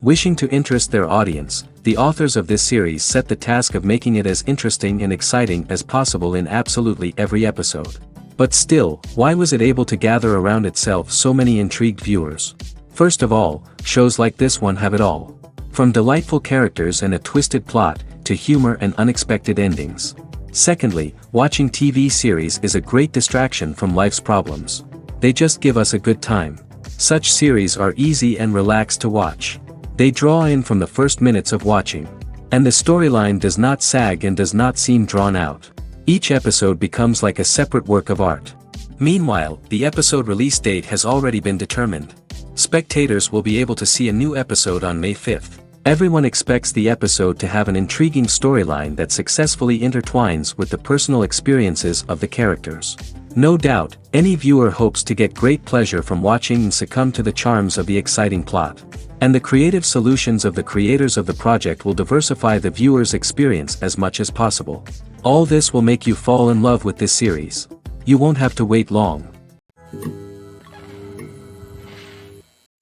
Wishing to interest their audience, the authors of this series set the task of making it as interesting and exciting as possible in absolutely every episode. But still, why was it able to gather around itself so many intrigued viewers? First of all, shows like this one have it all. From delightful characters and a twisted plot, to humor and unexpected endings. Secondly, watching TV series is a great distraction from life's problems. They just give us a good time. Such series are easy and relaxed to watch. They draw in from the first minutes of watching. And the storyline does not sag and does not seem drawn out. Each episode becomes like a separate work of art. Meanwhile, the episode release date has already been determined. Spectators will be able to see a new episode on May 5th. Everyone expects the episode to have an intriguing storyline that successfully intertwines with the personal experiences of the characters. No doubt, any viewer hopes to get great pleasure from watching and succumb to the charms of the exciting plot. And the creative solutions of the creators of the project will diversify the viewer's experience as much as possible. All this will make you fall in love with this series. You won't have to wait long.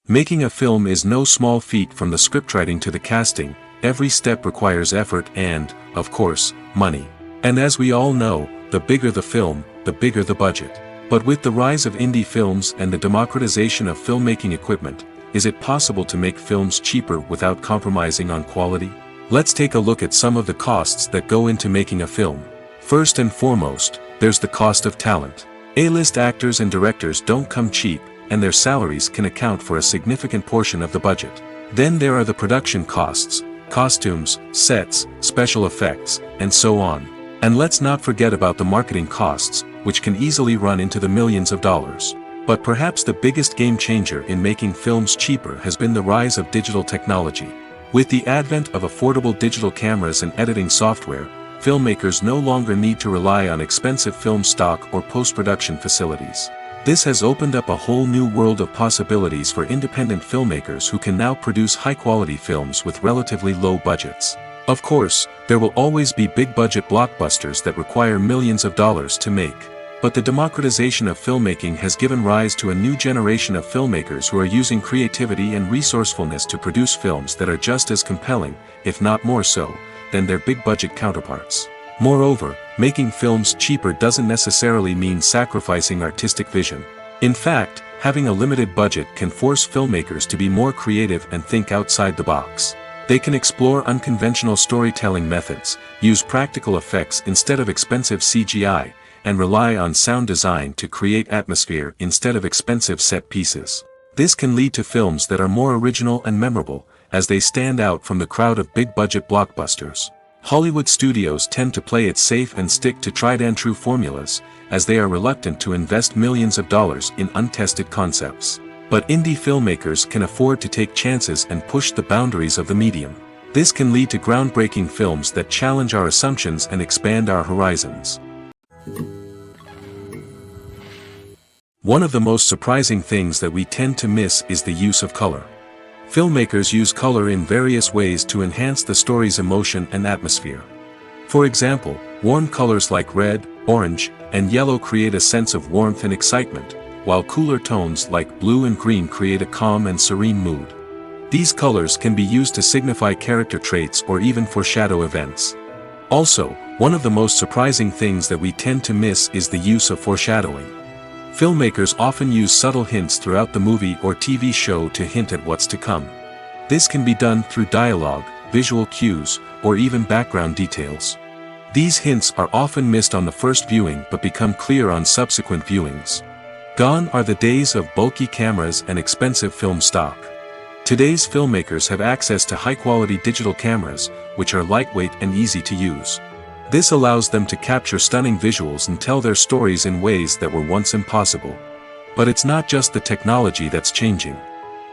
Making a film is no small feat. From the scriptwriting to the casting, every step requires effort and, of course, money. And as we all know, the bigger the film, the bigger the budget. But with the rise of indie films and the democratization of filmmaking equipment, is it possible to make films cheaper without compromising on quality? Let's take a look at some of the costs that go into making a film. First and foremost, there's the cost of talent. A-list actors and directors don't come cheap, and their salaries can account for a significant portion of the budget. Then there are the production costs, costumes, sets, special effects, and so on. And let's not forget about the marketing costs, which can easily run into the millions of dollars. But perhaps the biggest game changer in making films cheaper has been the rise of digital technology. With the advent of affordable digital cameras and editing software, filmmakers no longer need to rely on expensive film stock or post-production facilities. This has opened up a whole new world of possibilities for independent filmmakers who can now produce high-quality films with relatively low budgets. Of course, there will always be big-budget blockbusters that require millions of dollars to make. But the democratization of filmmaking has given rise to a new generation of filmmakers who are using creativity and resourcefulness to produce films that are just as compelling, if not more so, than their big-budget counterparts. Moreover, making films cheaper doesn't necessarily mean sacrificing artistic vision. In fact, having a limited budget can force filmmakers to be more creative and think outside the box. They can explore unconventional storytelling methods, use practical effects instead of expensive CGI, and rely on sound design to create atmosphere instead of expensive set pieces. This can lead to films that are more original and memorable, as they stand out from the crowd of big-budget blockbusters. Hollywood studios tend to play it safe and stick to tried-and-true formulas, as they are reluctant to invest millions of dollars in untested concepts. But indie filmmakers can afford to take chances and push the boundaries of the medium. This can lead to groundbreaking films that challenge our assumptions and expand our horizons. One of the most surprising things that we tend to miss is the use of color. Filmmakers use color in various ways to enhance the story's emotion and atmosphere. For example, warm colors like red, orange, and yellow create a sense of warmth and excitement, while cooler tones like blue and green create a calm and serene mood. These colors can be used to signify character traits or even foreshadow events. Also, one of the most surprising things that we tend to miss is the use of foreshadowing. Filmmakers often use subtle hints throughout the movie or TV show to hint at what's to come. This can be done through dialogue, visual cues, or even background details. These hints are often missed on the first viewing but become clear on subsequent viewings. Gone are the days of bulky cameras and expensive film stock. Today's filmmakers have access to high-quality digital cameras, which are lightweight and easy to use. This allows them to capture stunning visuals and tell their stories in ways that were once impossible. But it's not just the technology that's changing.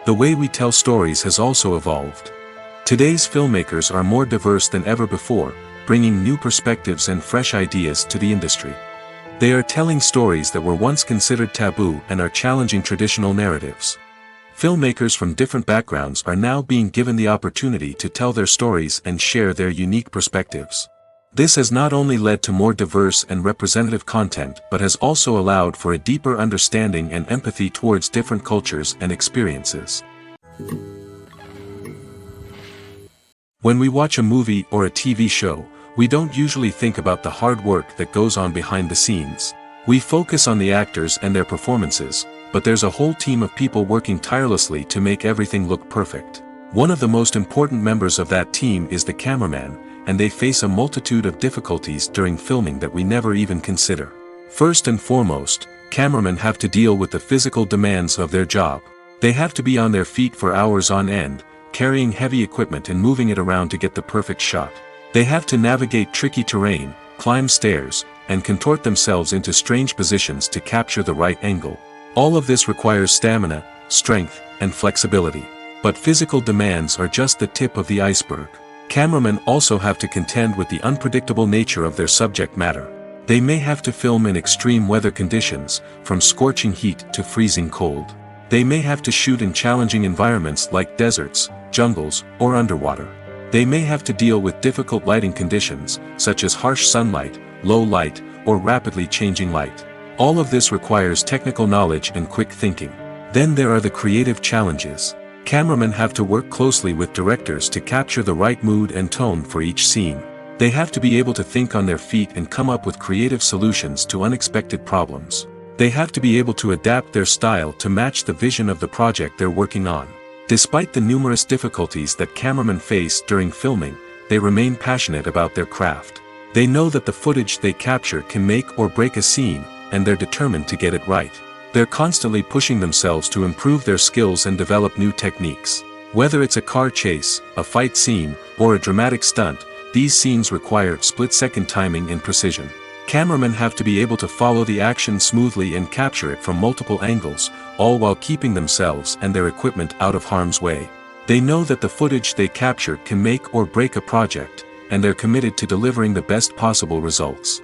The way we tell stories has also evolved. Today's filmmakers are more diverse than ever before, bringing new perspectives and fresh ideas to the industry. They are telling stories that were once considered taboo and are challenging traditional narratives. Filmmakers from different backgrounds are now being given the opportunity to tell their stories and share their unique perspectives. This has not only led to more diverse and representative content but has also allowed for a deeper understanding and empathy towards different cultures and experiences. When we watch a movie or a TV show, we don't usually think about the hard work that goes on behind the scenes. We focus on the actors and their performances, but there's a whole team of people working tirelessly to make everything look perfect. One of the most important members of that team is the cameraman, and they face a multitude of difficulties during filming that we never even consider. First and foremost, cameramen have to deal with the physical demands of their job. They have to be on their feet for hours on end, carrying heavy equipment and moving it around to get the perfect shot. They have to navigate tricky terrain, climb stairs, and contort themselves into strange positions to capture the right angle. All of this requires stamina, strength, and flexibility. But physical demands are just the tip of the iceberg. Cameramen also have to contend with the unpredictable nature of their subject matter. They may have to film in extreme weather conditions, from scorching heat to freezing cold. They may have to shoot in challenging environments like deserts, jungles, or underwater. They may have to deal with difficult lighting conditions, such as harsh sunlight, low light, or rapidly changing light. All of this requires technical knowledge and quick thinking. Then there are the creative challenges. Cameramen have to work closely with directors to capture the right mood and tone for each scene. They have to be able to think on their feet and come up with creative solutions to unexpected problems. They have to be able to adapt their style to match the vision of the project they're working on. Despite the numerous difficulties that cameramen face during filming, they remain passionate about their craft. They know that the footage they capture can make or break a scene, and they're determined to get it right. They're constantly pushing themselves to improve their skills and develop new techniques. Whether it's a car chase, a fight scene, or a dramatic stunt, these scenes require split-second timing and precision. Cameramen have to be able to follow the action smoothly and capture it from multiple angles, all while keeping themselves and their equipment out of harm's way. They know that the footage they capture can make or break a project, and they're committed to delivering the best possible results.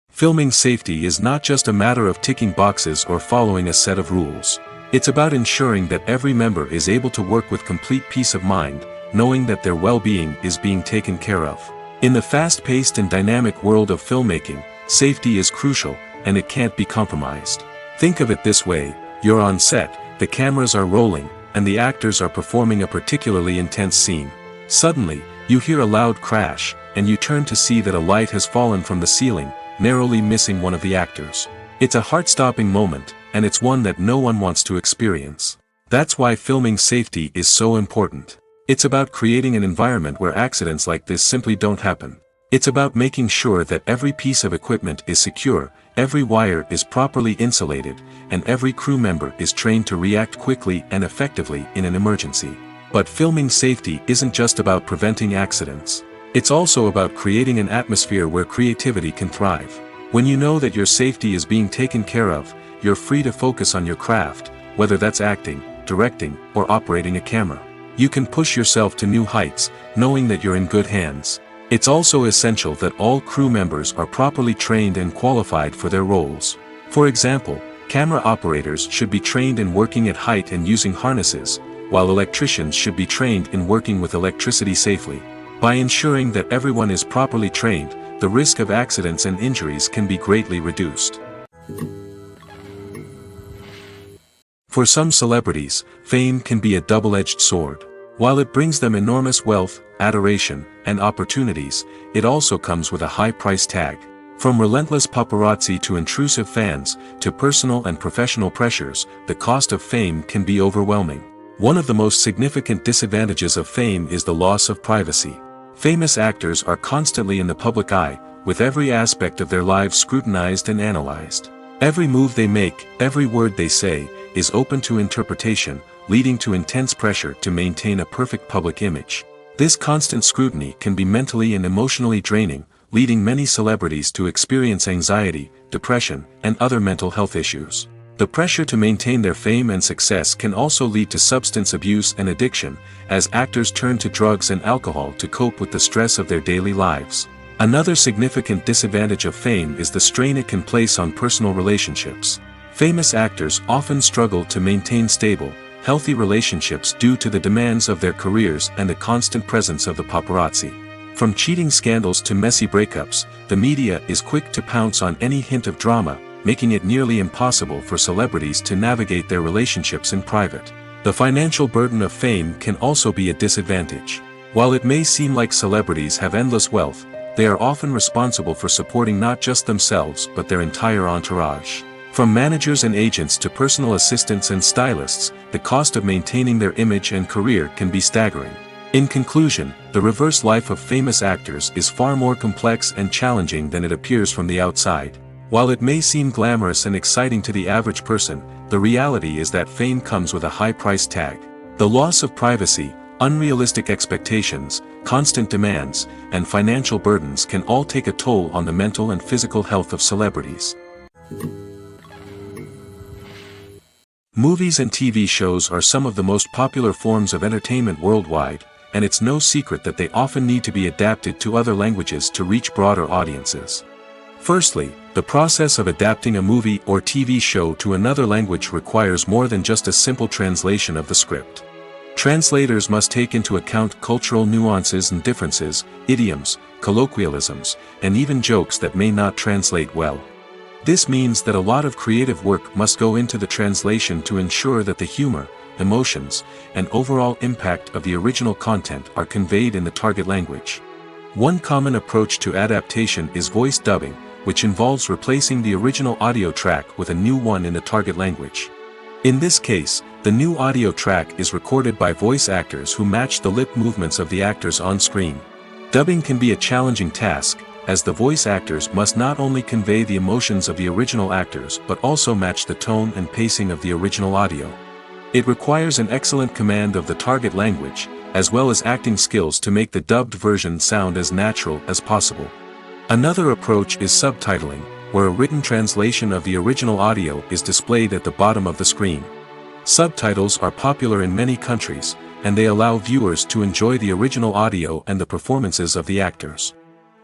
Filming safety is not just a matter of ticking boxes or following a set of rules. It's about ensuring that every member is able to work with complete peace of mind, knowing that their well-being is being taken care of. In the fast-paced and dynamic world of filmmaking, safety is crucial, and it can't be compromised. Think of it this way: you're on set, the cameras are rolling, and the actors are performing a particularly intense scene. Suddenly, you hear a loud crash, and you turn to see that a light has fallen from the ceiling, narrowly missing one of the actors. It's a heart-stopping moment, and it's one that no one wants to experience. That's why filming safety is so important. It's about creating an environment where accidents like this simply don't happen. It's about making sure that every piece of equipment is secure, every wire is properly insulated, and every crew member is trained to react quickly and effectively in an emergency. But filming safety isn't just about preventing accidents. It's also about creating an atmosphere where creativity can thrive. When you know that your safety is being taken care of, you're free to focus on your craft, whether that's acting, directing, or operating a camera. You can push yourself to new heights, knowing that you're in good hands. It's also essential that all crew members are properly trained and qualified for their roles. For example, camera operators should be trained in working at height and using harnesses, while electricians should be trained in working with electricity safely. By ensuring that everyone is properly trained, the risk of accidents and injuries can be greatly reduced. For some celebrities, fame can be a double-edged sword. While it brings them enormous wealth, adoration, and opportunities, it also comes with a high price tag. From relentless paparazzi to intrusive fans, to personal and professional pressures, the cost of fame can be overwhelming. One of the most significant disadvantages of fame is the loss of privacy. Famous actors are constantly in the public eye, with every aspect of their lives scrutinized and analyzed. Every move they make, every word they say, is open to interpretation, leading to intense pressure to maintain a perfect public image. This constant scrutiny can be mentally and emotionally draining, leading many celebrities to experience anxiety, depression, and other mental health issues. The pressure to maintain their fame and success can also lead to substance abuse and addiction, as actors turn to drugs and alcohol to cope with the stress of their daily lives. Another significant disadvantage of fame is the strain it can place on personal relationships. Famous actors often struggle to maintain stable, healthy relationships due to the demands of their careers and the constant presence of the paparazzi. From cheating scandals to messy breakups, the media is quick to pounce on any hint of drama, making it nearly impossible for celebrities to navigate their relationships in private. The financial burden of fame can also be a disadvantage. While it may seem like celebrities have endless wealth, they are often responsible for supporting not just themselves but their entire entourage. From managers and agents to personal assistants and stylists, the cost of maintaining their image and career can be staggering. In conclusion, the reverse life of famous actors is far more complex and challenging than it appears from the outside. While it may seem glamorous and exciting to the average person, the reality is that fame comes with a high price tag. The loss of privacy, unrealistic expectations, constant demands, and financial burdens can all take a toll on the mental and physical health of celebrities. Movies and TV shows are some of the most popular forms of entertainment worldwide, and it's no secret that they often need to be adapted to other languages to reach broader audiences. Firstly, the process of adapting a movie or TV show to another language requires more than just a simple translation of the script. Translators must take into account cultural nuances and differences, idioms, colloquialisms, and even jokes that may not translate well. This means that a lot of creative work must go into the translation to ensure that the humor, emotions, and overall impact of the original content are conveyed in the target language. One common approach to adaptation is voice dubbing, which involves replacing the original audio track with a new one in the target language. In this case, the new audio track is recorded by voice actors who match the lip movements of the actors on screen. Dubbing can be a challenging task, as the voice actors must not only convey the emotions of the original actors but also match the tone and pacing of the original audio. It requires an excellent command of the target language, as well as acting skills to make the dubbed version sound as natural as possible. Another approach is subtitling, where a written translation of the original audio is displayed at the bottom of the screen. Subtitles are popular in many countries, and they allow viewers to enjoy the original audio and the performances of the actors.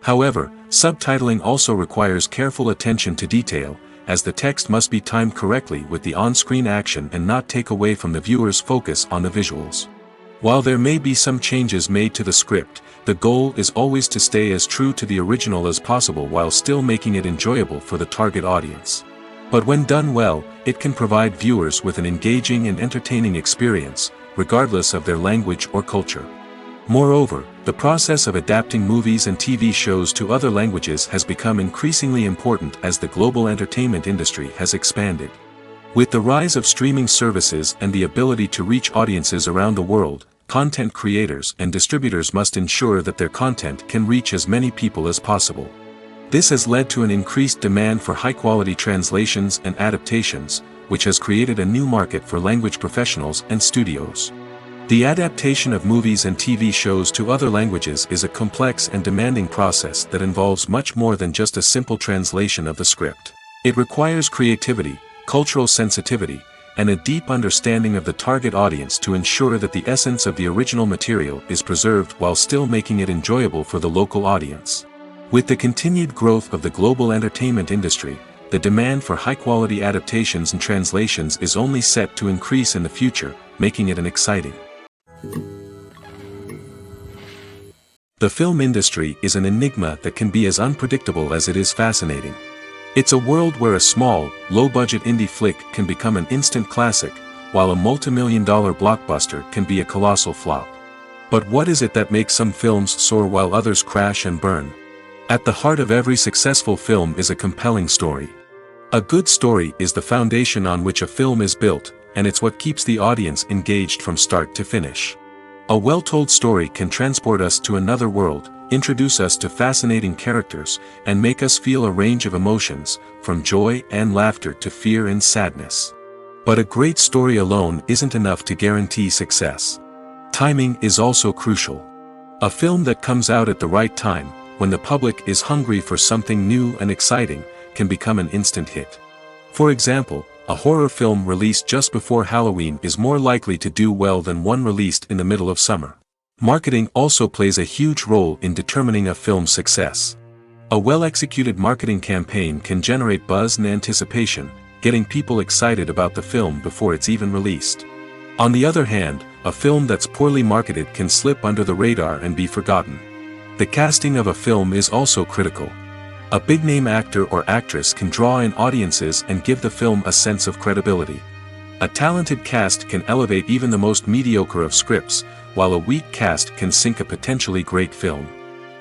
However, subtitling also requires careful attention to detail, as the text must be timed correctly with the on-screen action and not take away from the viewer's focus on the visuals. While there may be some changes made to the script, the goal is always to stay as true to the original as possible while still making it enjoyable for the target audience. But when done well, it can provide viewers with an engaging and entertaining experience, regardless of their language or culture. Moreover, the process of adapting movies and TV shows to other languages has become increasingly important as the global entertainment industry has expanded. With the rise of streaming services and the ability to reach audiences around the world, content creators and distributors must ensure that their content can reach as many people as possible. This has led to an increased demand for high-quality translations and adaptations, which has created a new market for language professionals and studios. The adaptation of movies and TV shows to other languages is a complex and demanding process that involves much more than just a simple translation of the script. It requires creativity, cultural sensitivity, and a deep understanding of the target audience to ensure that the essence of the original material is preserved while still making it enjoyable for the local audience. With the continued growth of the global entertainment industry, the demand for high-quality adaptations and translations is only set to increase in the future, making it an exciting. The film industry is an enigma that can be as unpredictable as it is fascinating. It's a world where a small, low-budget indie flick can become an instant classic, while a multi-million-dollar blockbuster can be a colossal flop. But what is it that makes some films soar while others crash and burn? At the heart of every successful film is a compelling story. A good story is the foundation on which a film is built, and it's what keeps the audience engaged from start to finish. A well-told story can transport us to another world, introduce us to fascinating characters, and make us feel a range of emotions, from joy and laughter to fear and sadness. But a great story alone isn't enough to guarantee success. Timing is also crucial. A film that comes out at the right time, when the public is hungry for something new and exciting, can become an instant hit. For example, a horror film released just before Halloween is more likely to do well than one released in the middle of summer. Marketing also plays a huge role in determining a film's success. A well-executed marketing campaign can generate buzz and anticipation, getting people excited about the film before it's even released. On the other hand, a film that's poorly marketed can slip under the radar and be forgotten. The casting of a film is also critical. A big-name actor or actress can draw in audiences and give the film a sense of credibility. A talented cast can elevate even the most mediocre of scripts, while a weak cast can sink a potentially great film.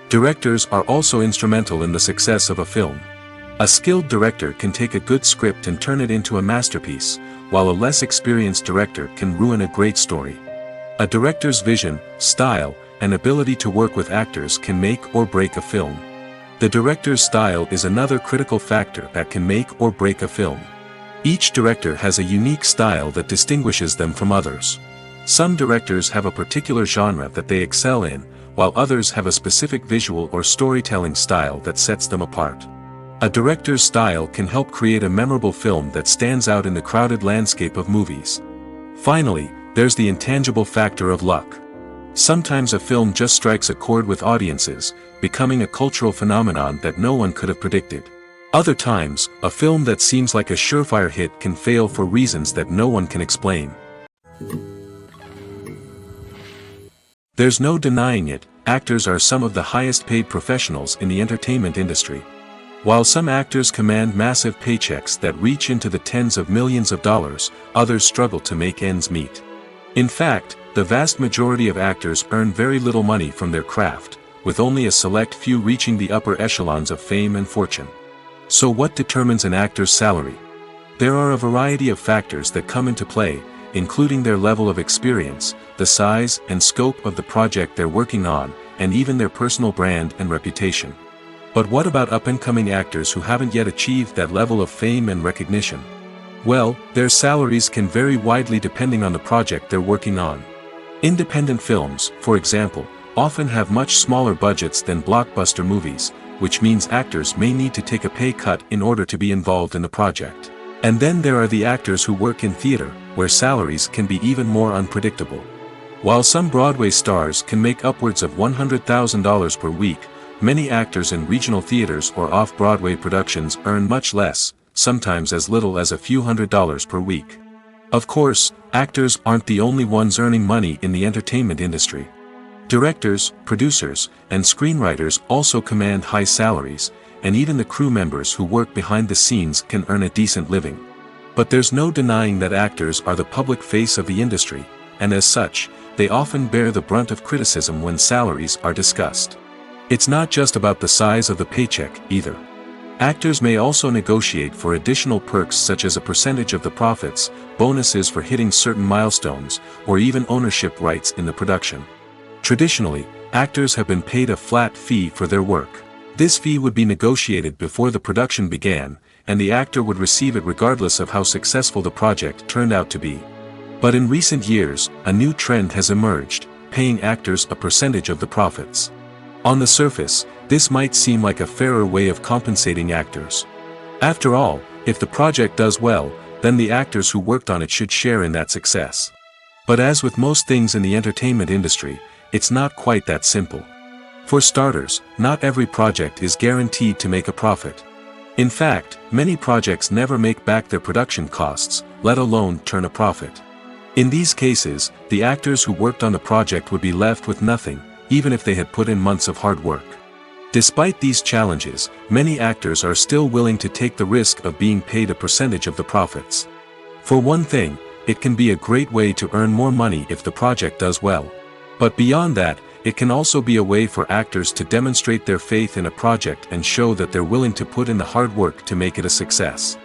Directors are also instrumental in the success of a film. A skilled director can take a good script and turn it into a masterpiece, while a less experienced director can ruin a great story. A director's vision, style, and ability to work with actors can make or break a film. The director's style is another critical factor that can make or break a film. Each director has a unique style that distinguishes them from others. Some directors have a particular genre that they excel in, while others have a specific visual or storytelling style that sets them apart. A director's style can help create a memorable film that stands out in the crowded landscape of movies. Finally, there's the intangible factor of luck. Sometimes a film just strikes a chord with audiences, becoming a cultural phenomenon that no one could have predicted. Other times, a film that seems like a surefire hit can fail for reasons that no one can explain. There's no denying it, actors are some of the highest paid professionals in the entertainment industry. While some actors command massive paychecks that reach into the tens of millions of dollars, others struggle to make ends meet. In fact, the vast majority of actors earn very little money from their craft, with only a select few reaching the upper echelons of fame and fortune. So what determines an actor's salary? There are a variety of factors that come into play, including their level of experience, the size and scope of the project they're working on, and even their personal brand and reputation. But what about up-and-coming actors who haven't yet achieved that level of fame and recognition? Well, their salaries can vary widely depending on the project they're working on. Independent films, for example, often have much smaller budgets than blockbuster movies, which means actors may need to take a pay cut in order to be involved in the project. And then there are the actors who work in theater, where salaries can be even more unpredictable. While some Broadway stars can make upwards of $100,000 per week, many actors in regional theaters or off-Broadway productions earn much less, sometimes as little as a few $100s per week. Of course, actors aren't the only ones earning money in the entertainment industry. Directors, producers, and screenwriters also command high salaries, and even the crew members who work behind the scenes can earn a decent living. But there's no denying that actors are the public face of the industry, and as such, they often bear the brunt of criticism when salaries are discussed. It's not just about the size of the paycheck, either. Actors may also negotiate for additional perks such as a percentage of the profits, bonuses for hitting certain milestones, or even ownership rights in the production. Traditionally, actors have been paid a flat fee for their work. This fee would be negotiated before the production began, and the actor would receive it regardless of how successful the project turned out to be. But in recent years, a new trend has emerged, paying actors a percentage of the profits. On the surface, this might seem like a fairer way of compensating actors. After all, if the project does well, then the actors who worked on it should share in that success. But as with most things in the entertainment industry, it's not quite that simple. For starters, not every project is guaranteed to make a profit. In fact, many projects never make back their production costs, let alone turn a profit. In these cases, the actors who worked on the project would be left with nothing, even if they had put in months of hard work. Despite these challenges, many actors are still willing to take the risk of being paid a percentage of the profits. For one thing, it can be a great way to earn more money if the project does well. But beyond that, it can also be a way for actors to demonstrate their faith in a project and show that they're willing to put in the hard work to make it a success.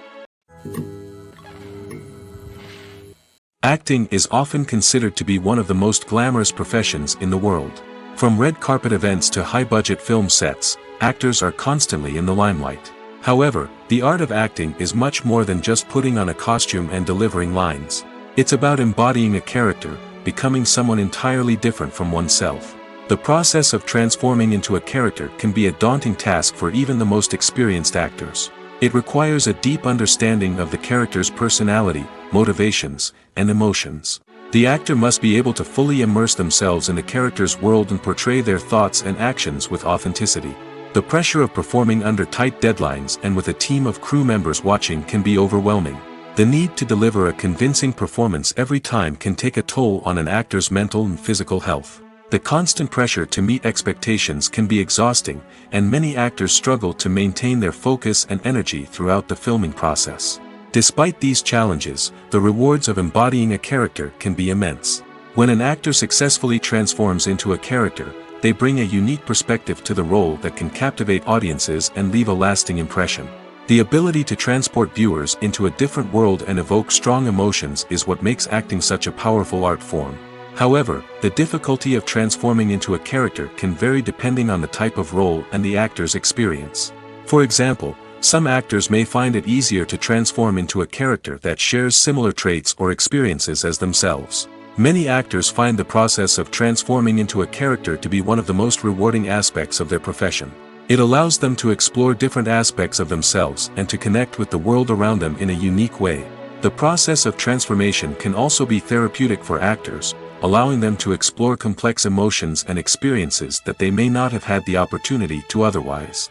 Acting is often considered to be one of the most glamorous professions in the world. From red carpet events to high-budget film sets, actors are constantly in the limelight. However, the art of acting is much more than just putting on a costume and delivering lines. It's about embodying a character, becoming someone entirely different from oneself. The process of transforming into a character can be a daunting task for even the most experienced actors. It requires a deep understanding of the character's personality, motivations, and emotions. The actor must be able to fully immerse themselves in the character's world and portray their thoughts and actions with authenticity. The pressure of performing under tight deadlines and with a team of crew members watching can be overwhelming. The need to deliver a convincing performance every time can take a toll on an actor's mental and physical health. The constant pressure to meet expectations can be exhausting, and many actors struggle to maintain their focus and energy throughout the filming process. Despite these challenges, the rewards of embodying a character can be immense. When an actor successfully transforms into a character, they bring a unique perspective to the role that can captivate audiences and leave a lasting impression. The ability to transport viewers into a different world and evoke strong emotions is what makes acting such a powerful art form. However, the difficulty of transforming into a character can vary depending on the type of role and the actor's experience. For example, some actors may find it easier to transform into a character that shares similar traits or experiences as themselves. Many actors find the process of transforming into a character to be one of the most rewarding aspects of their profession. It allows them to explore different aspects of themselves and to connect with the world around them in a unique way. The process of transformation can also be therapeutic for actors, allowing them to explore complex emotions and experiences that they may not have had the opportunity to otherwise.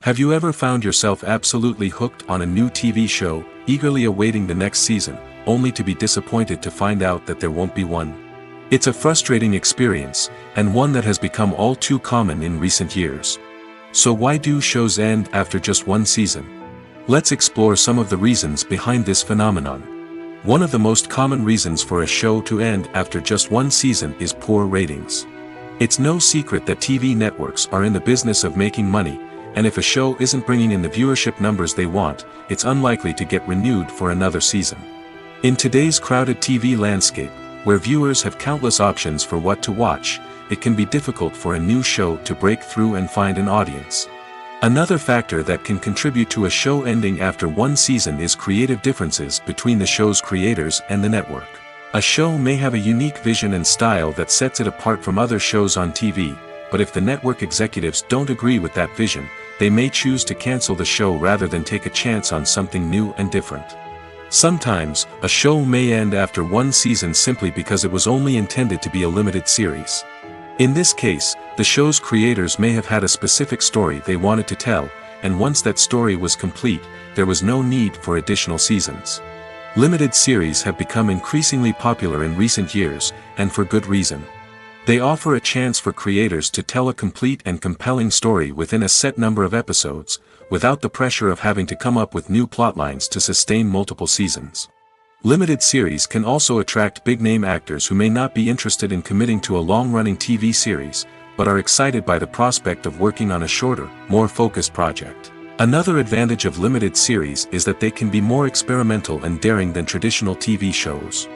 Have you ever found yourself absolutely hooked on a new TV show, eagerly awaiting the next season, only to be disappointed to find out that there won't be one? It's a frustrating experience, and one that has become all too common in recent years. So why do shows end after just one season? Let's explore some of the reasons behind this phenomenon. One of the most common reasons for a show to end after just one season is poor ratings. It's no secret that TV networks are in the business of making money, and if a show isn't bringing in the viewership numbers they want, it's unlikely to get renewed for another season. In today's crowded TV landscape, where viewers have countless options for what to watch, it can be difficult for a new show to break through and find an audience. Another factor that can contribute to a show ending after one season is creative differences between the show's creators and the network. A show may have a unique vision and style that sets it apart from other shows on TV, but if the network executives don't agree with that vision, they may choose to cancel the show rather than take a chance on something new and different. Sometimes, a show may end after one season simply because it was only intended to be a limited series. In this case, the show's creators may have had a specific story they wanted to tell, and once that story was complete, there was no need for additional seasons. Limited series have become increasingly popular in recent years, and for good reason. They offer a chance for creators to tell a complete and compelling story within a set number of episodes, without the pressure of having to come up with new plotlines to sustain multiple seasons. Limited series can also attract big-name actors who may not be interested in committing to a long-running TV series, but are excited by the prospect of working on a shorter, more focused project. Another advantage of limited series is that they can be more experimental and daring than traditional TV shows.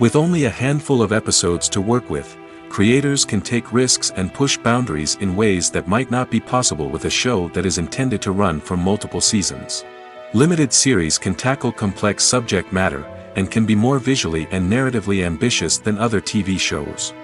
With only a handful of episodes to work with, creators can take risks and push boundaries in ways that might not be possible with a show that is intended to run for multiple seasons. Limited series can tackle complex subject matter, and can be more visually and narratively ambitious than other TV shows.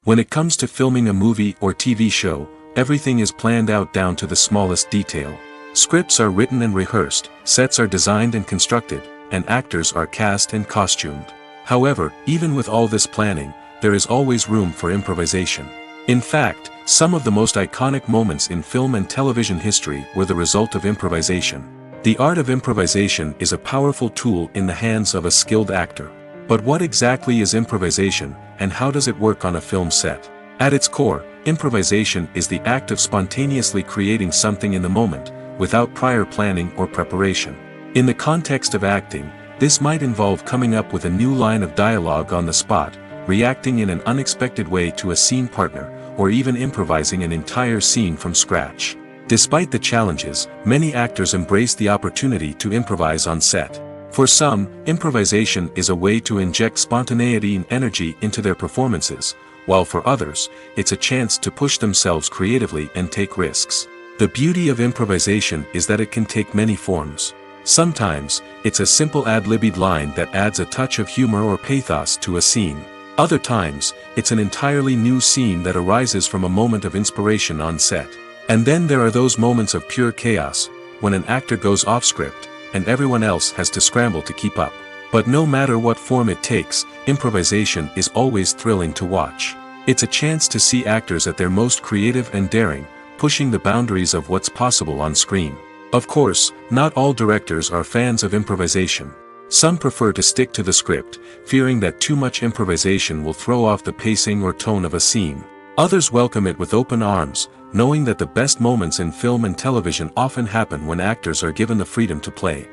When it comes to filming a movie or TV show, everything is planned out down to the smallest detail. Scripts are written and rehearsed, sets are designed and constructed, and actors are cast and costumed. However, even with all this planning, there is always room for improvisation. In fact, some of the most iconic moments in film and television history were the result of improvisation. The art of improvisation is a powerful tool in the hands of a skilled actor. But what exactly is improvisation, and how does it work on a film set? At its core, improvisation is the act of spontaneously creating something in the moment, without prior planning or preparation. In the context of acting, this might involve coming up with a new line of dialogue on the spot, reacting in an unexpected way to a scene partner, or even improvising an entire scene from scratch. Despite the challenges, many actors embrace the opportunity to improvise on set. For some, improvisation is a way to inject spontaneity and energy into their performances, while for others, it's a chance to push themselves creatively and take risks. The beauty of improvisation is that it can take many forms. Sometimes, it's a simple ad-libbed line that adds a touch of humor or pathos to a scene. Other times, it's an entirely new scene that arises from a moment of inspiration on set. And then there are those moments of pure chaos, when an actor goes off script, and everyone else has to scramble to keep up. But no matter what form it takes, improvisation is always thrilling to watch. It's a chance to see actors at their most creative and daring, pushing the boundaries of what's possible on screen. Of course, not all directors are fans of improvisation. Some prefer to stick to the script, fearing that too much improvisation will throw off the pacing or tone of a scene. Others welcome it with open arms, knowing that the best moments in film and television often happen when actors are given the freedom to play.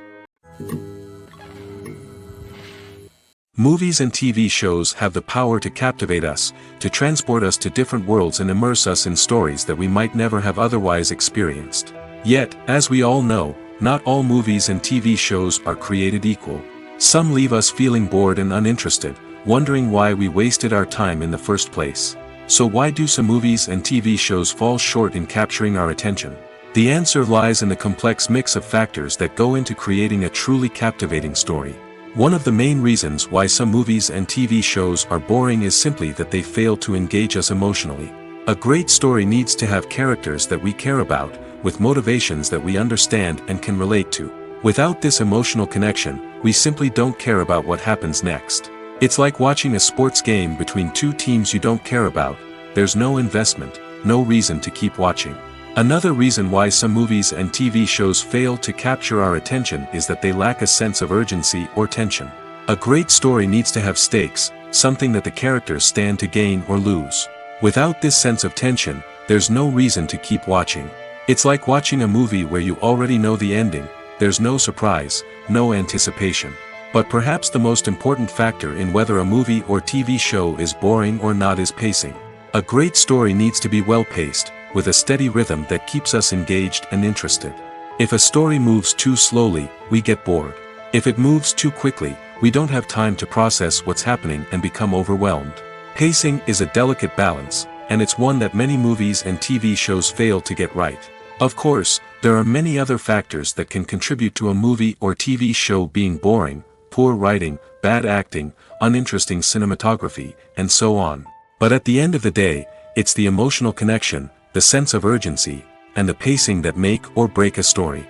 Movies and TV shows have the power to captivate us, to transport us to different worlds and immerse us in stories that we might never have otherwise experienced. Yet, as we all know, not all movies and TV shows are created equal. Some leave us feeling bored and uninterested, wondering why we wasted our time in the first place. So why do some movies and TV shows fall short in capturing our attention? The answer lies in the complex mix of factors that go into creating a truly captivating story. One of the main reasons why some movies and TV shows are boring is simply that they fail to engage us emotionally. A great story needs to have characters that we care about, with motivations that we understand and can relate to. Without this emotional connection, we simply don't care about what happens next. It's like watching a sports game between two teams you don't care about. There's no investment, no reason to keep watching. Another reason why some movies and TV shows fail to capture our attention is that they lack a sense of urgency or tension. A great story needs to have stakes, something that the characters stand to gain or lose. Without this sense of tension, there's no reason to keep watching. It's like watching a movie where you already know the ending. There's no surprise, no anticipation. But perhaps the most important factor in whether a movie or TV show is boring or not is pacing. A great story needs to be well-paced, with a steady rhythm that keeps us engaged and interested. If a story moves too slowly, we get bored. If it moves too quickly, we don't have time to process what's happening and become overwhelmed. Pacing is a delicate balance, and it's one that many movies and TV shows fail to get right. Of course, there are many other factors that can contribute to a movie or TV show being boring: poor writing, bad acting, uninteresting cinematography, and so on. But at the end of the day, it's the emotional connection, the sense of urgency, and the pacing that make or break a story.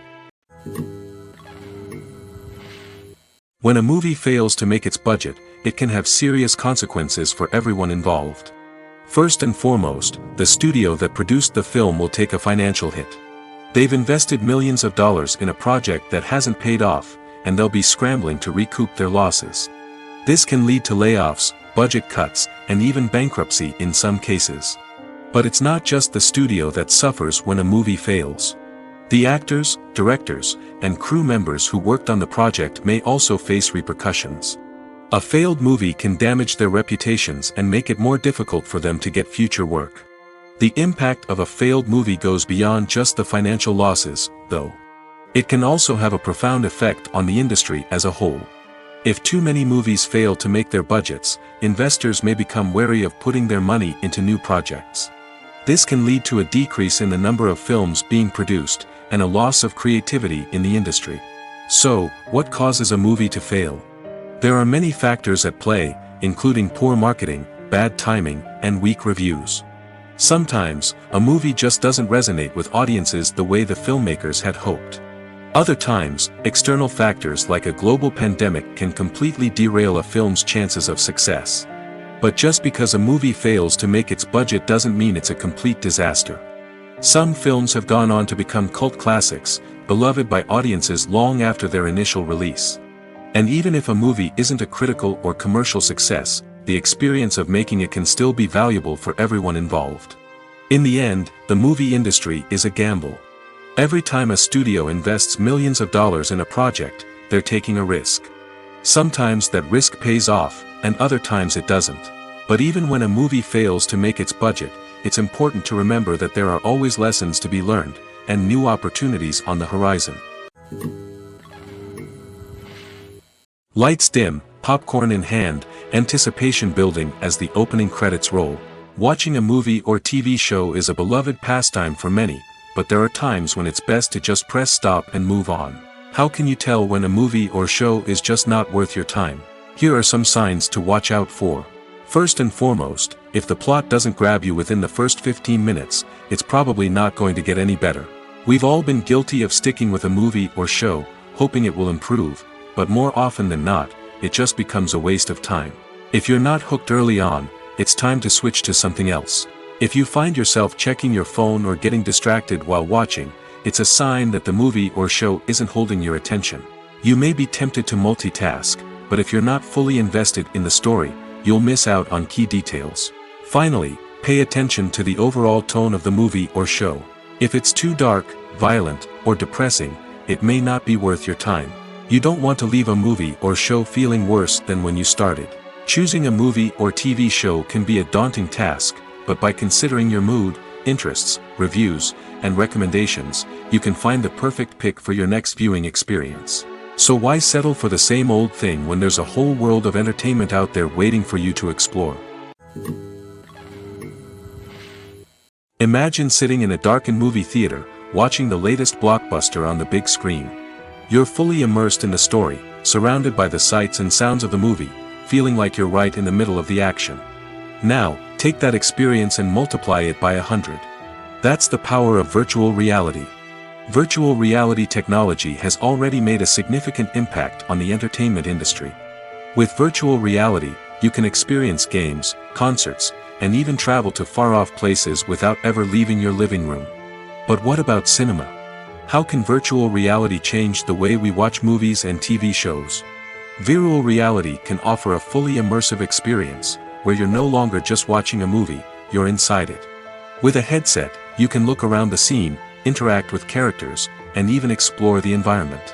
When a movie fails to make its budget, it can have serious consequences for everyone involved. First and foremost, the studio that produced the film will take a financial hit. They've invested millions of dollars in a project that hasn't paid off, and they'll be scrambling to recoup their losses. This can lead to layoffs, budget cuts, and even bankruptcy in some cases. But it's not just the studio that suffers when a movie fails. The actors, directors, and crew members who worked on the project may also face repercussions. A failed movie can damage their reputations and make it more difficult for them to get future work. The impact of a failed movie goes beyond just the financial losses, though. It can also have a profound effect on the industry as a whole. If too many movies fail to make their budgets, investors may become wary of putting their money into new projects. This can lead to a decrease in the number of films being produced, and a loss of creativity in the industry. So, what causes a movie to fail? There are many factors at play, including poor marketing, bad timing, and weak reviews. Sometimes, a movie just doesn't resonate with audiences the way the filmmakers had hoped. Other times, external factors like a global pandemic can completely derail a film's chances of success. But just because a movie fails to make its budget doesn't mean it's a complete disaster. Some films have gone on to become cult classics, beloved by audiences long after their initial release. And even if a movie isn't a critical or commercial success, the experience of making it can still be valuable for everyone involved. In the end, the movie industry is a gamble. Every time a studio invests millions of dollars in a project, they're taking a risk. Sometimes that risk pays off, and other times it doesn't. But even when a movie fails to make its budget, it's important to remember that there are always lessons to be learned, and new opportunities on the horizon. Lights dim, popcorn in hand, anticipation building as the opening credits roll. Watching a movie or TV show is a beloved pastime for many, but there are times when it's best to just press stop and move on. How can you tell when a movie or show is just not worth your time? Here are some signs to watch out for. First and foremost, if the plot doesn't grab you within the first 15 minutes, it's probably not going to get any better. We've all been guilty of sticking with a movie or show, hoping it will improve, but more often than not, it just becomes a waste of time. If you're not hooked early on, it's time to switch to something else. If you find yourself checking your phone or getting distracted while watching, it's a sign that the movie or show isn't holding your attention. You may be tempted to multitask, but if you're not fully invested in the story, you'll miss out on key details. Finally, Pay attention to the overall tone of the movie or show. If it's too dark, violent, or depressing, it may not be worth your time. You don't want to leave a movie or show feeling worse than when you started. Choosing a movie or TV show can be a daunting task, but by considering your mood, interests, reviews, and recommendations, you can find the perfect pick for your next viewing experience. So why settle for the same old thing when there's a whole world of entertainment out there waiting for you to explore? Imagine sitting in a darkened movie theater, watching the latest blockbuster on the big screen. You're fully immersed in the story, surrounded by the sights and sounds of the movie, feeling like you're right in the middle of the action. Now, take that experience and multiply it by 100. That's the power of virtual reality. Virtual reality technology has already made a significant impact on the entertainment industry. With virtual reality, you can experience games, concerts, and even travel to far-off places without ever leaving your living room. But what about cinema? How can virtual reality change the way we watch movies and TV shows? Virtual reality can offer a fully immersive experience, where you're no longer just watching a movie, you're inside it. With a headset, you can look around the scene, interact with characters, and even explore the environment.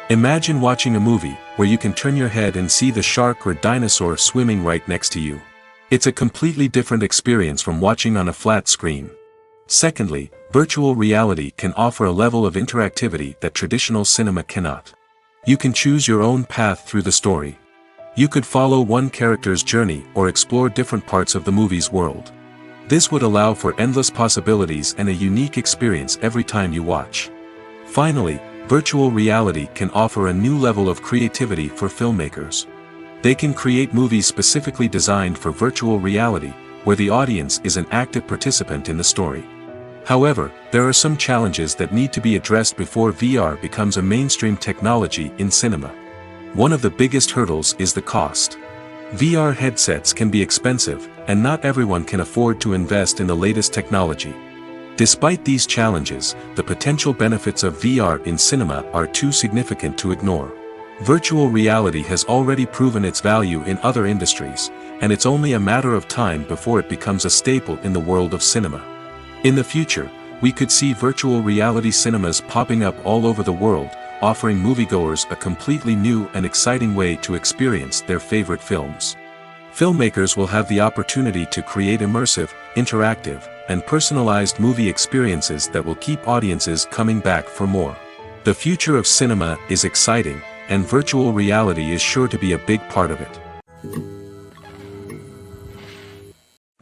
Imagine watching a movie, where you can turn your head and see the shark or dinosaur swimming right next to you. It's a completely different experience from watching on a flat screen. Secondly, virtual reality can offer a level of interactivity that traditional cinema cannot. You can choose your own path through the story. You could follow one character's journey or explore different parts of the movie's world. This would allow for endless possibilities and a unique experience every time you watch. Finally, virtual reality can offer a new level of creativity for filmmakers. They can create movies specifically designed for virtual reality, where the audience is an active participant in the story. However, there are some challenges that need to be addressed before VR becomes a mainstream technology in cinema. One of the biggest hurdles is the cost. VR headsets can be expensive, and not everyone can afford to invest in the latest technology. Despite these challenges, the potential benefits of VR in cinema are too significant to ignore. Virtual reality has already proven its value in other industries, and it's only a matter of time before it becomes a staple in the world of cinema. In the future, we could see virtual reality cinemas popping up all over the world, offering moviegoers a completely new and exciting way to experience their favorite films. Filmmakers will have the opportunity to create immersive, interactive, and personalized movie experiences that will keep audiences coming back for more. The future of cinema is exciting, and virtual reality is sure to be a big part of it.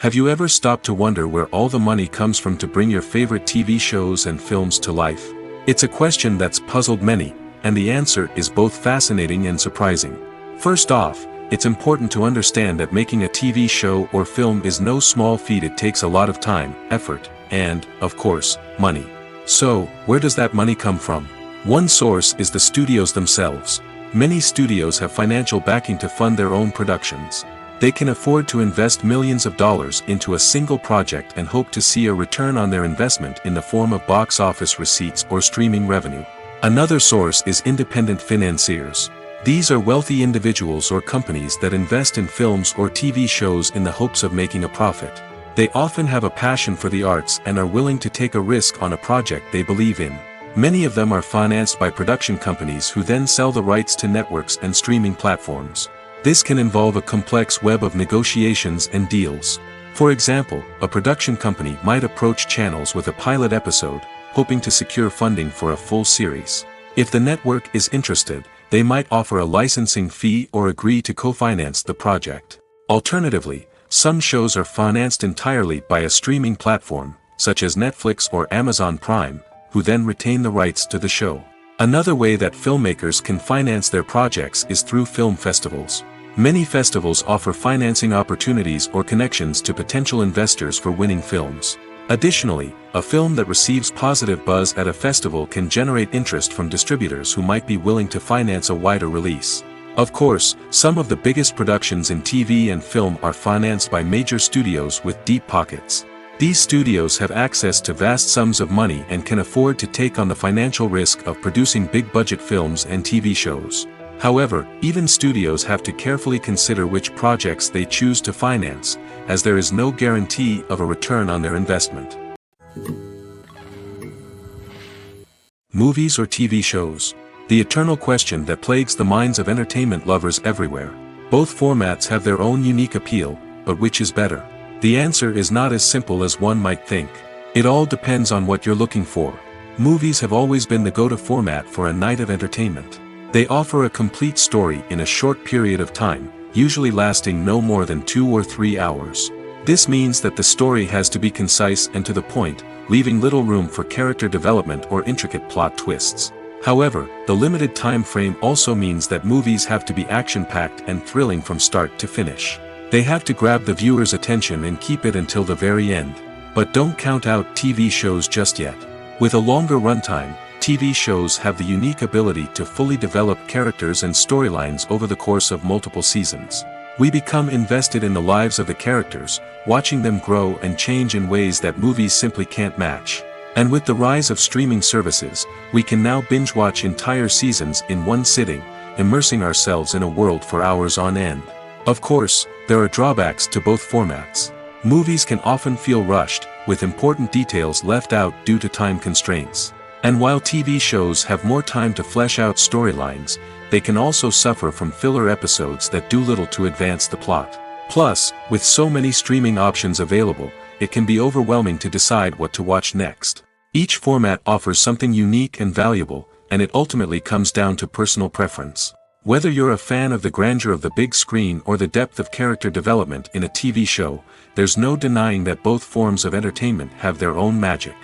Have you ever stopped to wonder where all the money comes from to bring your favorite TV shows and films to life? It's a question that's puzzled many, and the answer is both fascinating and surprising. First off, it's important to understand that making a TV show or film is no small feat. It takes a lot of time, effort, and, of course, money. So, where does that money come from? One source is the studios themselves. Many studios have financial backing to fund their own productions. They can afford to invest millions of dollars into a single project and hope to see a return on their investment in the form of box office receipts or streaming revenue. Another source is independent financiers. These are wealthy individuals or companies that invest in films or TV shows in the hopes of making a profit. They often have a passion for the arts and are willing to take a risk on a project they believe in. Many of them are financed by production companies who then sell the rights to networks and streaming platforms. This can involve a complex web of negotiations and deals. For example, a production company might approach channels with a pilot episode, hoping to secure funding for a full series. If the network is interested, they might offer a licensing fee or agree to co-finance the project. Alternatively, some shows are financed entirely by a streaming platform, such as Netflix or Amazon Prime, who then retain the rights to the show. Another way that filmmakers can finance their projects is through film festivals. Many festivals offer financing opportunities or connections to potential investors for winning films. Additionally, a film that receives positive buzz at a festival can generate interest from distributors who might be willing to finance a wider release. Of course, some of the biggest productions in TV and film are financed by major studios with deep pockets. These studios have access to vast sums of money and can afford to take on the financial risk of producing big-budget films and TV shows. However, even studios have to carefully consider which projects they choose to finance, as there is no guarantee of a return on their investment. Movies or TV shows? The eternal question that plagues the minds of entertainment lovers everywhere. Both formats have their own unique appeal, but which is better? The answer is not as simple as one might think. It all depends on what you're looking for. Movies have always been the go-to format for a night of entertainment. They offer a complete story in a short period of time, usually lasting no more than 2 or 3 hours. This means that the story has to be concise and to the point, leaving little room for character development or intricate plot twists. However, the limited time frame also means that movies have to be action-packed and thrilling from start to finish. They have to grab the viewer's attention and keep it until the very end. But don't count out TV shows just yet. With a longer runtime, TV shows have the unique ability to fully develop characters and storylines over the course of multiple seasons. We become invested in the lives of the characters, watching them grow and change in ways that movies simply can't match. And with the rise of streaming services, we can now binge-watch entire seasons in one sitting, immersing ourselves in a world for hours on end. Of course, there are drawbacks to both formats. Movies can often feel rushed, with important details left out due to time constraints. And while TV shows have more time to flesh out storylines, they can also suffer from filler episodes that do little to advance the plot. Plus, with so many streaming options available, it can be overwhelming to decide what to watch next. Each format offers something unique and valuable, and it ultimately comes down to personal preference. Whether you're a fan of the grandeur of the big screen or the depth of character development in a TV show, there's no denying that both forms of entertainment have their own magic.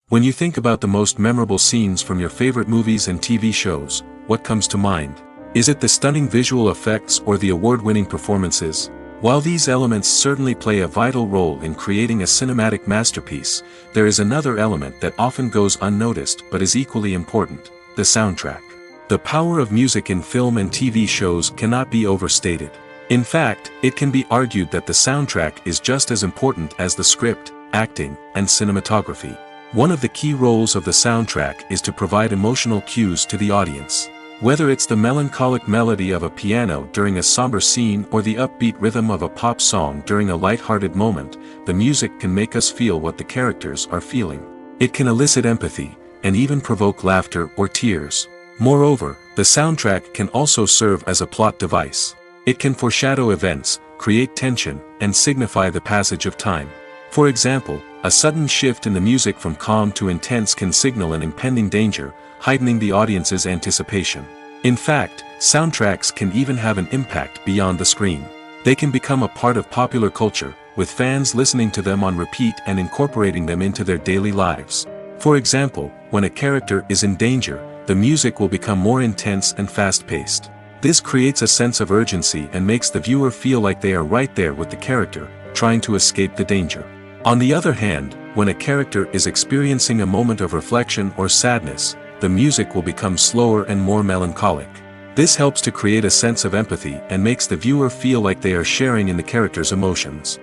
When you think about the most memorable scenes from your favorite movies and TV shows, what comes to mind? Is it the stunning visual effects or the award-winning performances? While these elements certainly play a vital role in creating a cinematic masterpiece, there is another element that often goes unnoticed but is equally important: the soundtrack. The power of music in film and TV shows cannot be overstated. In fact, it can be argued that the soundtrack is just as important as the script, acting, and cinematography. One of the key roles of the soundtrack is to provide emotional cues to the audience. Whether it's the melancholic melody of a piano during a somber scene or the upbeat rhythm of a pop song during a light-hearted moment, the music can make us feel what the characters are feeling. It can elicit empathy, and even provoke laughter or tears. Moreover, the soundtrack can also serve as a plot device. It can foreshadow events, create tension, and signify the passage of time. For example, a sudden shift in the music from calm to intense can signal an impending danger, heightening the audience's anticipation. In fact, soundtracks can even have an impact beyond the screen. They can become a part of popular culture, with fans listening to them on repeat and incorporating them into their daily lives. For example, when a character is in danger, the music will become more intense and fast-paced. This creates a sense of urgency and makes the viewer feel like they are right there with the character, trying to escape the danger. On the other hand, when a character is experiencing a moment of reflection or sadness, the music will become slower and more melancholic. This helps to create a sense of empathy and makes the viewer feel like they are sharing in the character's emotions.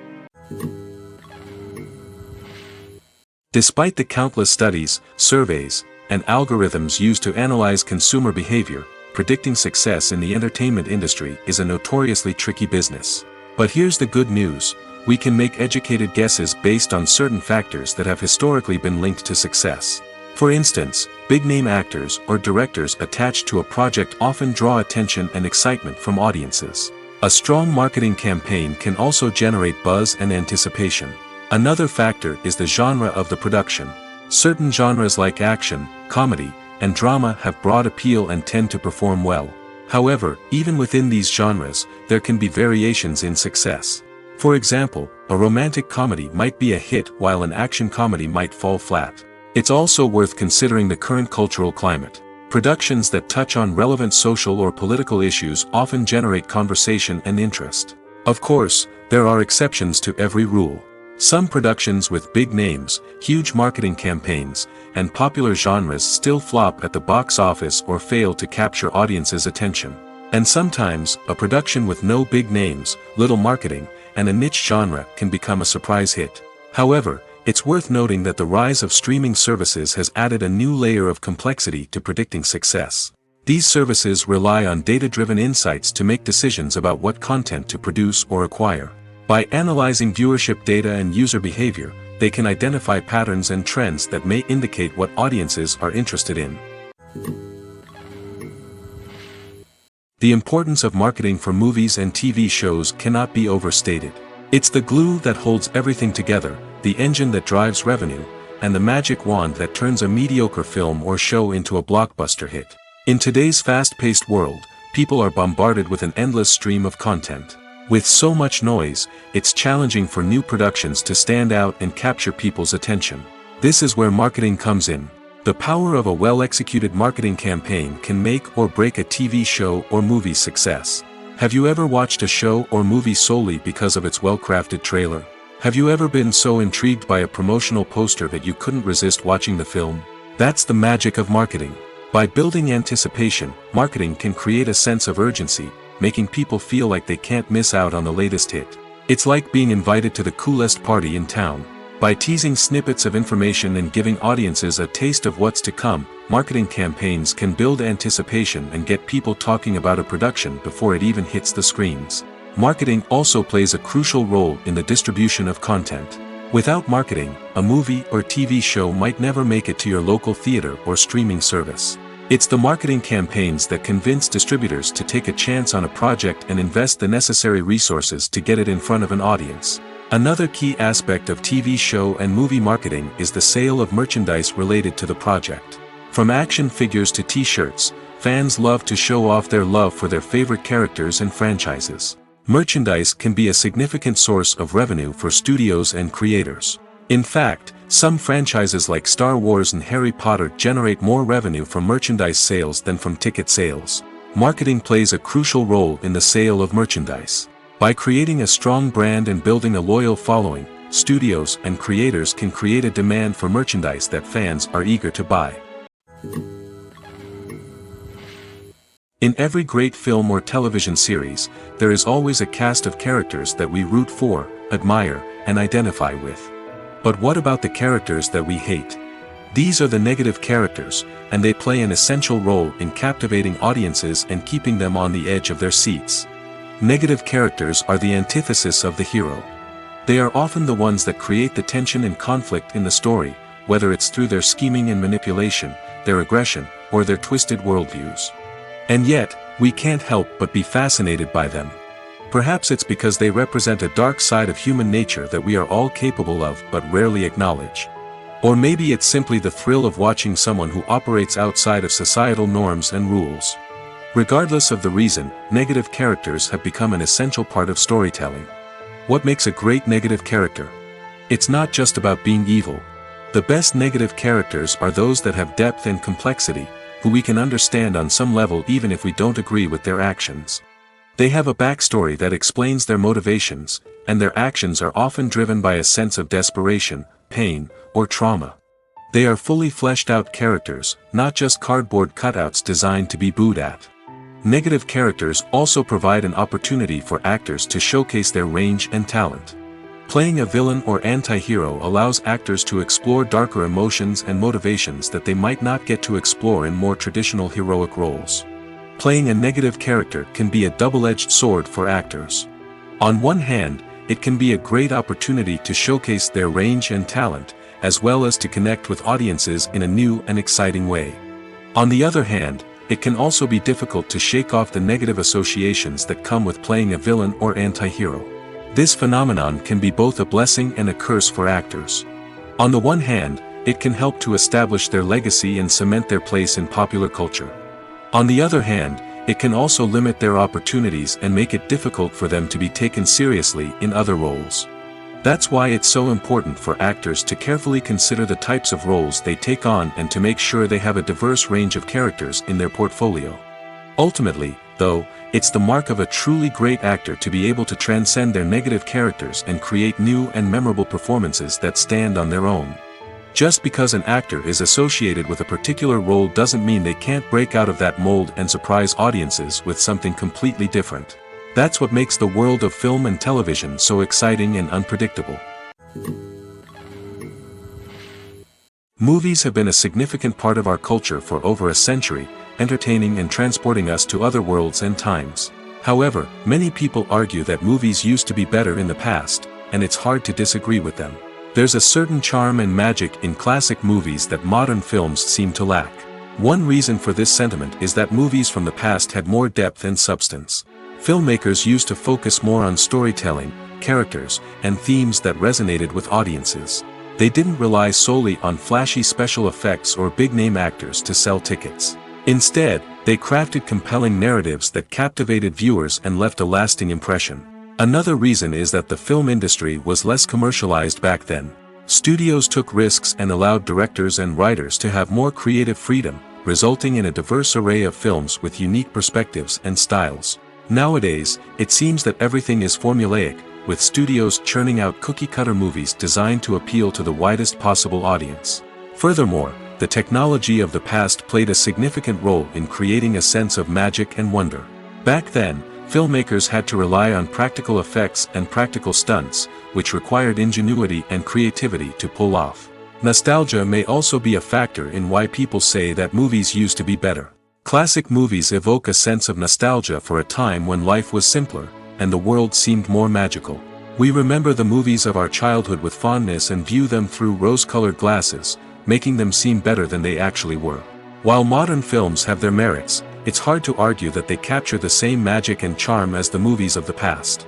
Despite the countless studies, surveys, and algorithms used to analyze consumer behavior, predicting success in the entertainment industry is a notoriously tricky business. But here's the good news: we can make educated guesses based on certain factors that have historically been linked to success. For instance, big-name actors or directors attached to a project often draw attention and excitement from audiences. A strong marketing campaign can also generate buzz and anticipation. Another factor is the genre of the production. Certain genres like action, comedy, and drama have broad appeal and tend to perform well. However, even within these genres, there can be variations in success. For example, a romantic comedy might be a hit while an action comedy might fall flat. It's also worth considering the current cultural climate. Productions that touch on relevant social or political issues often generate conversation and interest. Of course, there are exceptions to every rule. Some productions with big names, huge marketing campaigns, and popular genres still flop at the box office or fail to capture audiences' attention. And sometimes, a production with no big names, little marketing, and a niche genre can become a surprise hit. However, It's worth noting that the rise of streaming services has added a new layer of complexity to predicting success. These services rely on data-driven insights to make decisions about what content to produce or acquire. By analyzing viewership data and user behavior, they can identify patterns and trends that may indicate what audiences are interested in. The importance of marketing for movies and TV shows cannot be overstated. It's the glue that holds everything together, the engine that drives revenue, and the magic wand that turns a mediocre film or show into a blockbuster hit. In today's fast-paced world, people are bombarded with an endless stream of content. With so much noise, it's challenging for new productions to stand out and capture people's attention. This is where marketing comes in. The power of a well-executed marketing campaign can make or break a TV show or movie's success. Have you ever watched a show or movie solely because of its well-crafted trailer? Have you ever been so intrigued by a promotional poster that you couldn't resist watching the film? That's the magic of marketing. By building anticipation, marketing can create a sense of urgency, making people feel like they can't miss out on the latest hit. It's like being invited to the coolest party in town. By teasing snippets of information and giving audiences a taste of what's to come, marketing campaigns can build anticipation and get people talking about a production before it even hits the screens. Marketing also plays a crucial role in the distribution of content. Without marketing, a movie or TV show might never make it to your local theater or streaming service. It's the marketing campaigns that convince distributors to take a chance on a project and invest the necessary resources to get it in front of an audience. Another key aspect of TV show and movie marketing is the sale of merchandise related to the project. From action figures to t-shirts, fans love to show off their love for their favorite characters and franchises. Merchandise can be a significant source of revenue for studios and creators. In fact, some franchises like Star Wars and Harry Potter generate more revenue from merchandise sales than from ticket sales. Marketing plays a crucial role in the sale of merchandise. By creating a strong brand and building a loyal following, studios and creators can create a demand for merchandise that fans are eager to buy. In every great film or television series, there is always a cast of characters that we root for, admire, and identify with. But what about the characters that we hate? These are the negative characters, and they play an essential role in captivating audiences and keeping them on the edge of their seats. Negative characters are the antithesis of the hero. They are often the ones that create the tension and conflict in the story, whether it's through their scheming and manipulation, their aggression, or their twisted worldviews. And yet, we can't help but be fascinated by them. Perhaps it's because they represent a dark side of human nature that we are all capable of but rarely acknowledge. Or maybe it's simply the thrill of watching someone who operates outside of societal norms and rules. Regardless of the reason, negative characters have become an essential part of storytelling. What makes a great negative character? It's not just about being evil. The best negative characters are those that have depth and complexity, who we can understand on some level even if we don't agree with their actions. They have a backstory that explains their motivations, and their actions are often driven by a sense of desperation, pain, or trauma. They are fully fleshed out characters, not just cardboard cutouts designed to be booed at. Negative characters also provide an opportunity for actors to showcase their range and talent. Playing a villain or anti-hero allows actors to explore darker emotions and motivations that they might not get to explore in more traditional heroic roles. Playing a negative character can be a double-edged sword for actors. On one hand, it can be a great opportunity to showcase their range and talent, as well as to connect with audiences in a new and exciting way. On the other hand, it can also be difficult to shake off the negative associations that come with playing a villain or anti-hero. This phenomenon can be both a blessing and a curse for actors. On the one hand, it can help to establish their legacy and cement their place in popular culture. On the other hand, it can also limit their opportunities and make it difficult for them to be taken seriously in other roles. That's why it's so important for actors to carefully consider the types of roles they take on and to make sure they have a diverse range of characters in their portfolio. Ultimately, though, it's the mark of a truly great actor to be able to transcend their negative characters and create new and memorable performances that stand on their own. Just because an actor is associated with a particular role doesn't mean they can't break out of that mold and surprise audiences with something completely different. That's what makes the world of film and television so exciting and unpredictable. Movies have been a significant part of our culture for over a century, entertaining and transporting us to other worlds and times. However, many people argue that movies used to be better in the past, and it's hard to disagree with them. There's a certain charm and magic in classic movies that modern films seem to lack. One reason for this sentiment is that movies from the past had more depth and substance. Filmmakers used to focus more on storytelling, characters, and themes that resonated with audiences. They didn't rely solely on flashy special effects or big-name actors to sell tickets. Instead, they crafted compelling narratives that captivated viewers and left a lasting impression. Another reason is that the film industry was less commercialized back then. Studios took risks and allowed directors and writers to have more creative freedom, resulting in a diverse array of films with unique perspectives and styles. Nowadays, it seems that everything is formulaic, with studios churning out cookie-cutter movies designed to appeal to the widest possible audience. Furthermore, the technology of the past played a significant role in creating a sense of magic and wonder. Back then, filmmakers had to rely on practical effects and practical stunts, which required ingenuity and creativity to pull off. Nostalgia may also be a factor in why people say that movies used to be better. Classic movies evoke a sense of nostalgia for a time when life was simpler, and the world seemed more magical. We remember the movies of our childhood with fondness and view them through rose-colored glasses, making them seem better than they actually were. While modern films have their merits, it's hard to argue that they capture the same magic and charm as the movies of the past.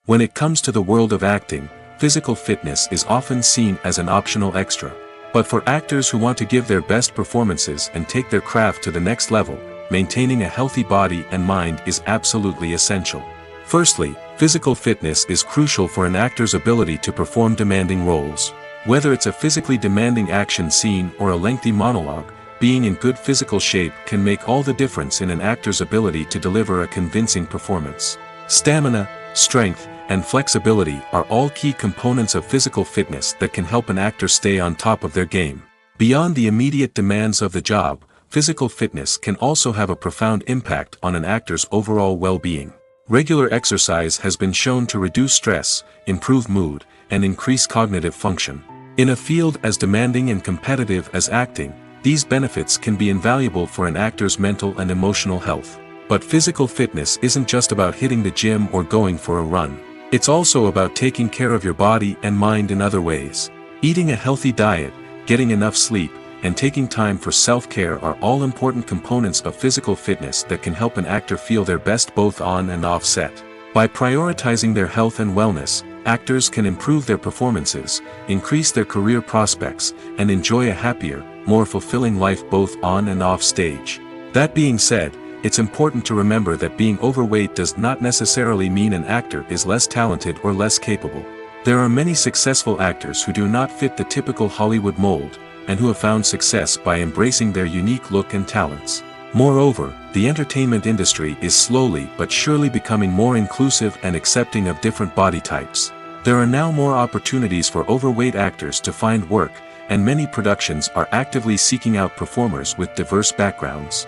When it comes to the world of acting, physical fitness is often seen as an optional extra. But for actors who want to give their best performances and take their craft to the next level, maintaining a healthy body and mind is absolutely essential. Firstly, physical fitness is crucial for an actor's ability to perform demanding roles. Whether it's a physically demanding action scene or a lengthy monologue, being in good physical shape can make all the difference in an actor's ability to deliver a convincing performance. Stamina, strength, and flexibility are all key components of physical fitness that can help an actor stay on top of their game. Beyond the immediate demands of the job, physical fitness can also have a profound impact on an actor's overall well-being. Regular exercise has been shown to reduce stress, improve mood, and increase cognitive function. In a field as demanding and competitive as acting, these benefits can be invaluable for an actor's mental and emotional health. But physical fitness isn't just about hitting the gym or going for a run. It's also about taking care of your body and mind in other ways. Eating a healthy diet, getting enough sleep, and taking time for self-care are all important components of physical fitness that can help an actor feel their best both on and off set. By prioritizing their health and wellness, actors can improve their performances, increase their career prospects, and enjoy a happier, more fulfilling life both on and off stage. That being said, it's important to remember that being overweight does not necessarily mean an actor is less talented or less capable. There are many successful actors who do not fit the typical Hollywood mold, and who have found success by embracing their unique look and talents. Moreover, the entertainment industry is slowly but surely becoming more inclusive and accepting of different body types. There are now more opportunities for overweight actors to find work, and many productions are actively seeking out performers with diverse backgrounds.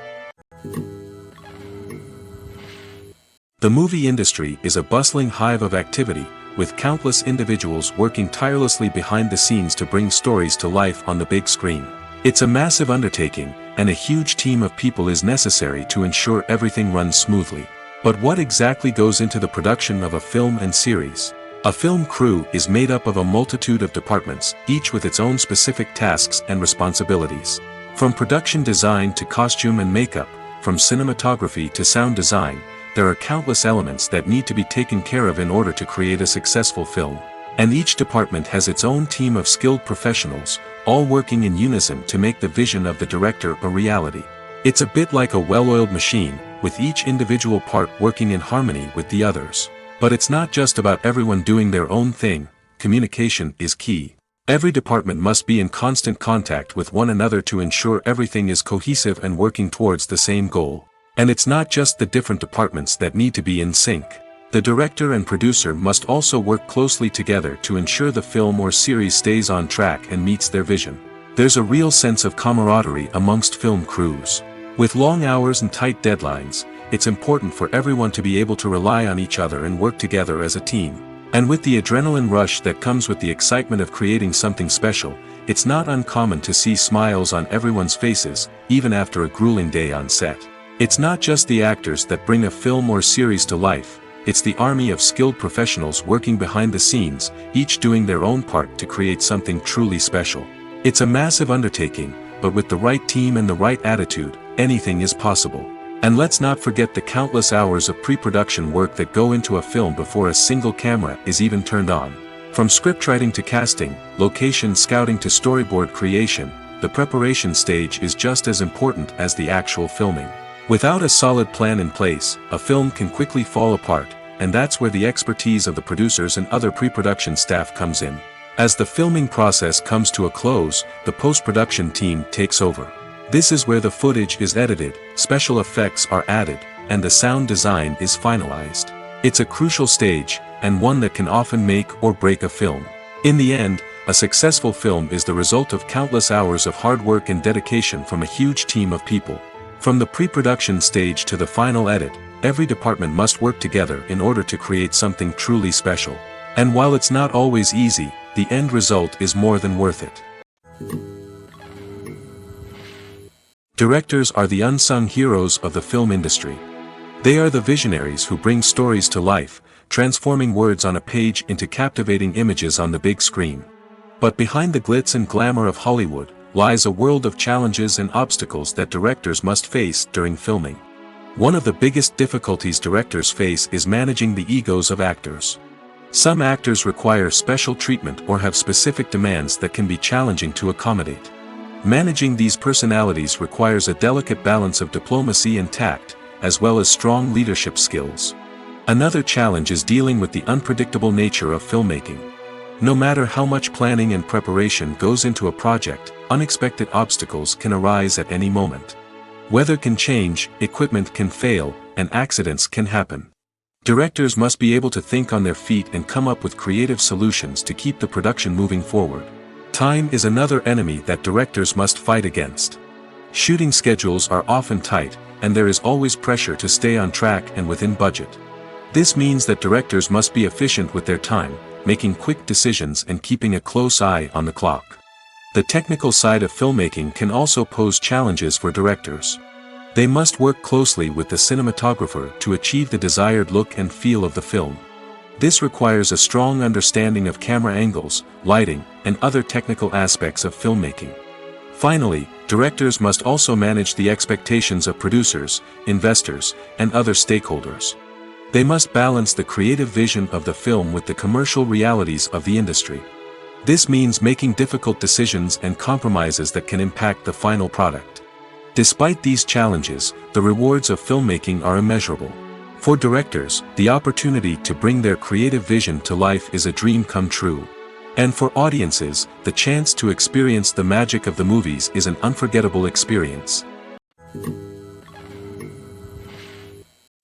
The movie industry is a bustling hive of activity, with countless individuals working tirelessly behind the scenes to bring stories to life on the big screen. It's a massive undertaking, and a huge team of people is necessary to ensure everything runs smoothly. But what exactly goes into the production of a film and series? A film crew is made up of a multitude of departments, each with its own specific tasks and responsibilities. From production design to costume and makeup, from cinematography to sound design, there are countless elements that need to be taken care of in order to create a successful film. And each department has its own team of skilled professionals, all working in unison to make the vision of the director a reality. It's a bit like a well-oiled machine, with each individual part working in harmony with the others. But it's not just about everyone doing their own thing. Communication is key. Every department must be in constant contact with one another to ensure everything is cohesive and working towards the same goal. And it's not just the different departments that need to be in sync. The director and producer must also work closely together to ensure the film or series stays on track and meets their vision. There's a real sense of camaraderie amongst film crews. With long hours and tight deadlines, it's important for everyone to be able to rely on each other and work together as a team. And with the adrenaline rush that comes with the excitement of creating something special, it's not uncommon to see smiles on everyone's faces, even after a grueling day on set. It's not just the actors that bring a film or series to life, it's the army of skilled professionals working behind the scenes, each doing their own part to create something truly special. It's a massive undertaking, but with the right team and the right attitude, anything is possible. And let's not forget the countless hours of pre-production work that go into a film before a single camera is even turned on. From scriptwriting to casting, location scouting to storyboard creation, the preparation stage is just as important as the actual filming. Without a solid plan in place, a film can quickly fall apart, and that's where the expertise of the producers and other pre-production staff comes in. As the filming process comes to a close, the post-production team takes over. This is where the footage is edited, special effects are added, and the sound design is finalized. It's a crucial stage, and one that can often make or break a film. In the end, a successful film is the result of countless hours of hard work and dedication from a huge team of people. From the pre-production stage to the final edit, every department must work together in order to create something truly special. And while it's not always easy, the end result is more than worth it. Directors are the unsung heroes of the film industry. They are the visionaries who bring stories to life, transforming words on a page into captivating images on the big screen. But behind the glitz and glamour of Hollywood, lies a world of challenges and obstacles that directors must face during filming. One of the biggest difficulties directors face is managing the egos of actors. Some actors require special treatment or have specific demands that can be challenging to accommodate. Managing these personalities requires a delicate balance of diplomacy and tact, as well as strong leadership skills. Another challenge is dealing with the unpredictable nature of filmmaking. No matter how much planning and preparation goes into a project, unexpected obstacles can arise at any moment. Weather can change, equipment can fail, and accidents can happen. Directors must be able to think on their feet and come up with creative solutions to keep the production moving forward. Time is another enemy that directors must fight against. Shooting schedules are often tight, and there is always pressure to stay on track and within budget. This means that directors must be efficient with their time, making quick decisions and keeping a close eye on the clock. The technical side of filmmaking can also pose challenges for directors. They must work closely with the cinematographer to achieve the desired look and feel of the film. This requires a strong understanding of camera angles, lighting, and other technical aspects of filmmaking. Finally, directors must also manage the expectations of producers, investors, and other stakeholders. They must balance the creative vision of the film with the commercial realities of the industry. This means making difficult decisions and compromises that can impact the final product. Despite these challenges, the rewards of filmmaking are immeasurable. For directors, the opportunity to bring their creative vision to life is a dream come true. And for audiences, the chance to experience the magic of the movies is an unforgettable experience.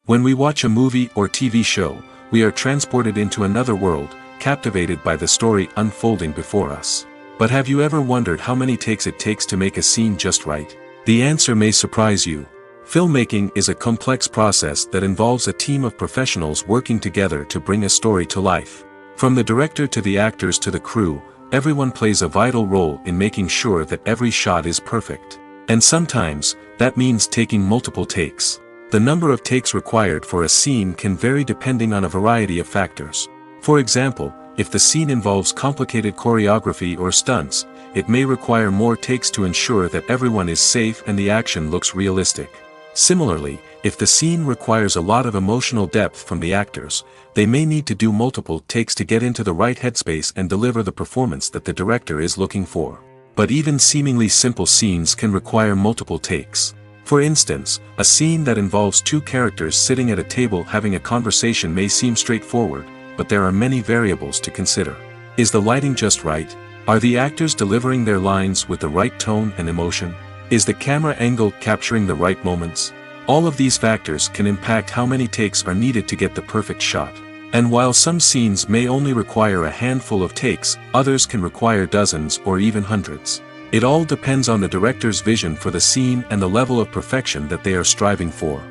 When we watch a movie or TV show, we are transported into another world, captivated by the story unfolding before us. But have you ever wondered how many takes it takes to make a scene just right? The answer may surprise you. Filmmaking is a complex process that involves a team of professionals working together to bring a story to life. From the director to the actors to the crew, everyone plays a vital role in making sure that every shot is perfect. And sometimes, that means taking multiple takes. The number of takes required for a scene can vary depending on a variety of factors. For example, if the scene involves complicated choreography or stunts, it may require more takes to ensure that everyone is safe and the action looks realistic. Similarly, if the scene requires a lot of emotional depth from the actors, they may need to do multiple takes to get into the right headspace and deliver the performance that the director is looking for. But even seemingly simple scenes can require multiple takes. For instance, a scene that involves two characters sitting at a table having a conversation may seem straightforward, but there are many variables to consider. Is the lighting just right? Are the actors delivering their lines with the right tone and emotion? Is the camera angle capturing the right moments? All of these factors can impact how many takes are needed to get the perfect shot. And while some scenes may only require a handful of takes, others can require dozens or even hundreds. It all depends on the director's vision for the scene and the level of perfection that they are striving for.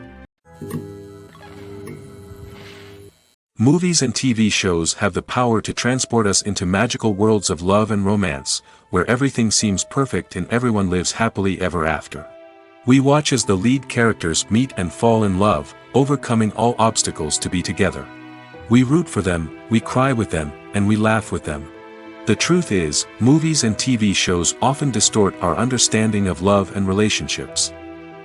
Movies and TV shows have the power to transport us into magical worlds of love and romance, where everything seems perfect and everyone lives happily ever after. We watch as the lead characters meet and fall in love, overcoming all obstacles to be together. We root for them, we cry with them, and we laugh with them. The truth is, movies and TV shows often distort our understanding of love and relationships.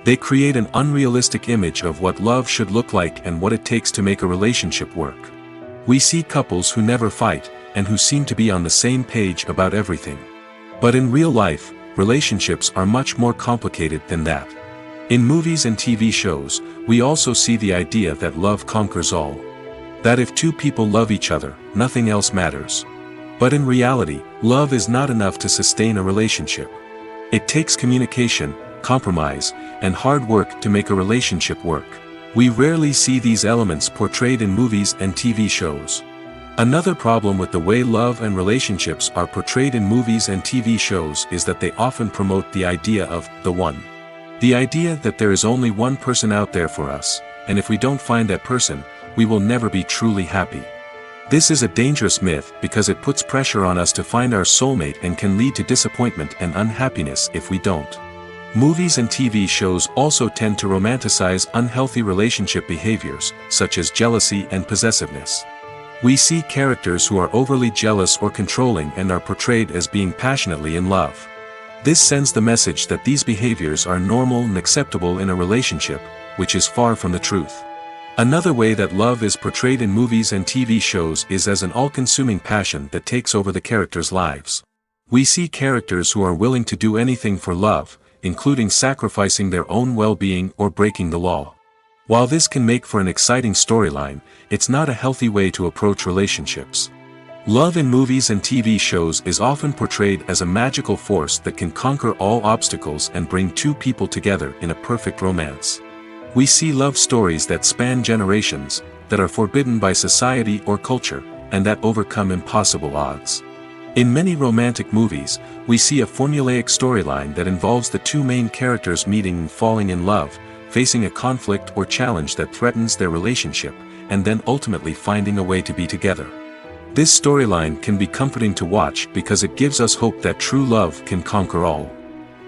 They create an unrealistic image of what love should look like and what it takes to make a relationship work. We see couples who never fight, and who seem to be on the same page about everything. But in real life, relationships are much more complicated than that. In movies and TV shows, we also see the idea that love conquers all. That if two people love each other, nothing else matters. But in reality, love is not enough to sustain a relationship. It takes communication, compromise, and hard work to make a relationship work. We rarely see these elements portrayed in movies and TV shows. Another problem with the way love and relationships are portrayed in movies and TV shows is that they often promote the idea of the one. The idea that there is only one person out there for us, and if we don't find that person, we will never be truly happy. This is a dangerous myth because it puts pressure on us to find our soulmate and can lead to disappointment and unhappiness if we don't. Movies and TV shows also tend to romanticize unhealthy relationship behaviors, such as jealousy and possessiveness. We see characters who are overly jealous or controlling and are portrayed as being passionately in love. This sends the message that these behaviors are normal and acceptable in a relationship, which is far from the truth. Another way that love is portrayed in movies and TV shows is as an all-consuming passion that takes over the characters' lives. We see characters who are willing to do anything for love, including sacrificing their own well-being or breaking the law. While this can make for an exciting storyline, it's not a healthy way to approach relationships. Love in movies and TV shows is often portrayed as a magical force that can conquer all obstacles and bring two people together in a perfect romance. We see love stories that span generations, that are forbidden by society or culture, and that overcome impossible odds. In many romantic movies, we see a formulaic storyline that involves the two main characters meeting and falling in love, facing a conflict or challenge that threatens their relationship, and then ultimately finding a way to be together. This storyline can be comforting to watch because it gives us hope that true love can conquer all.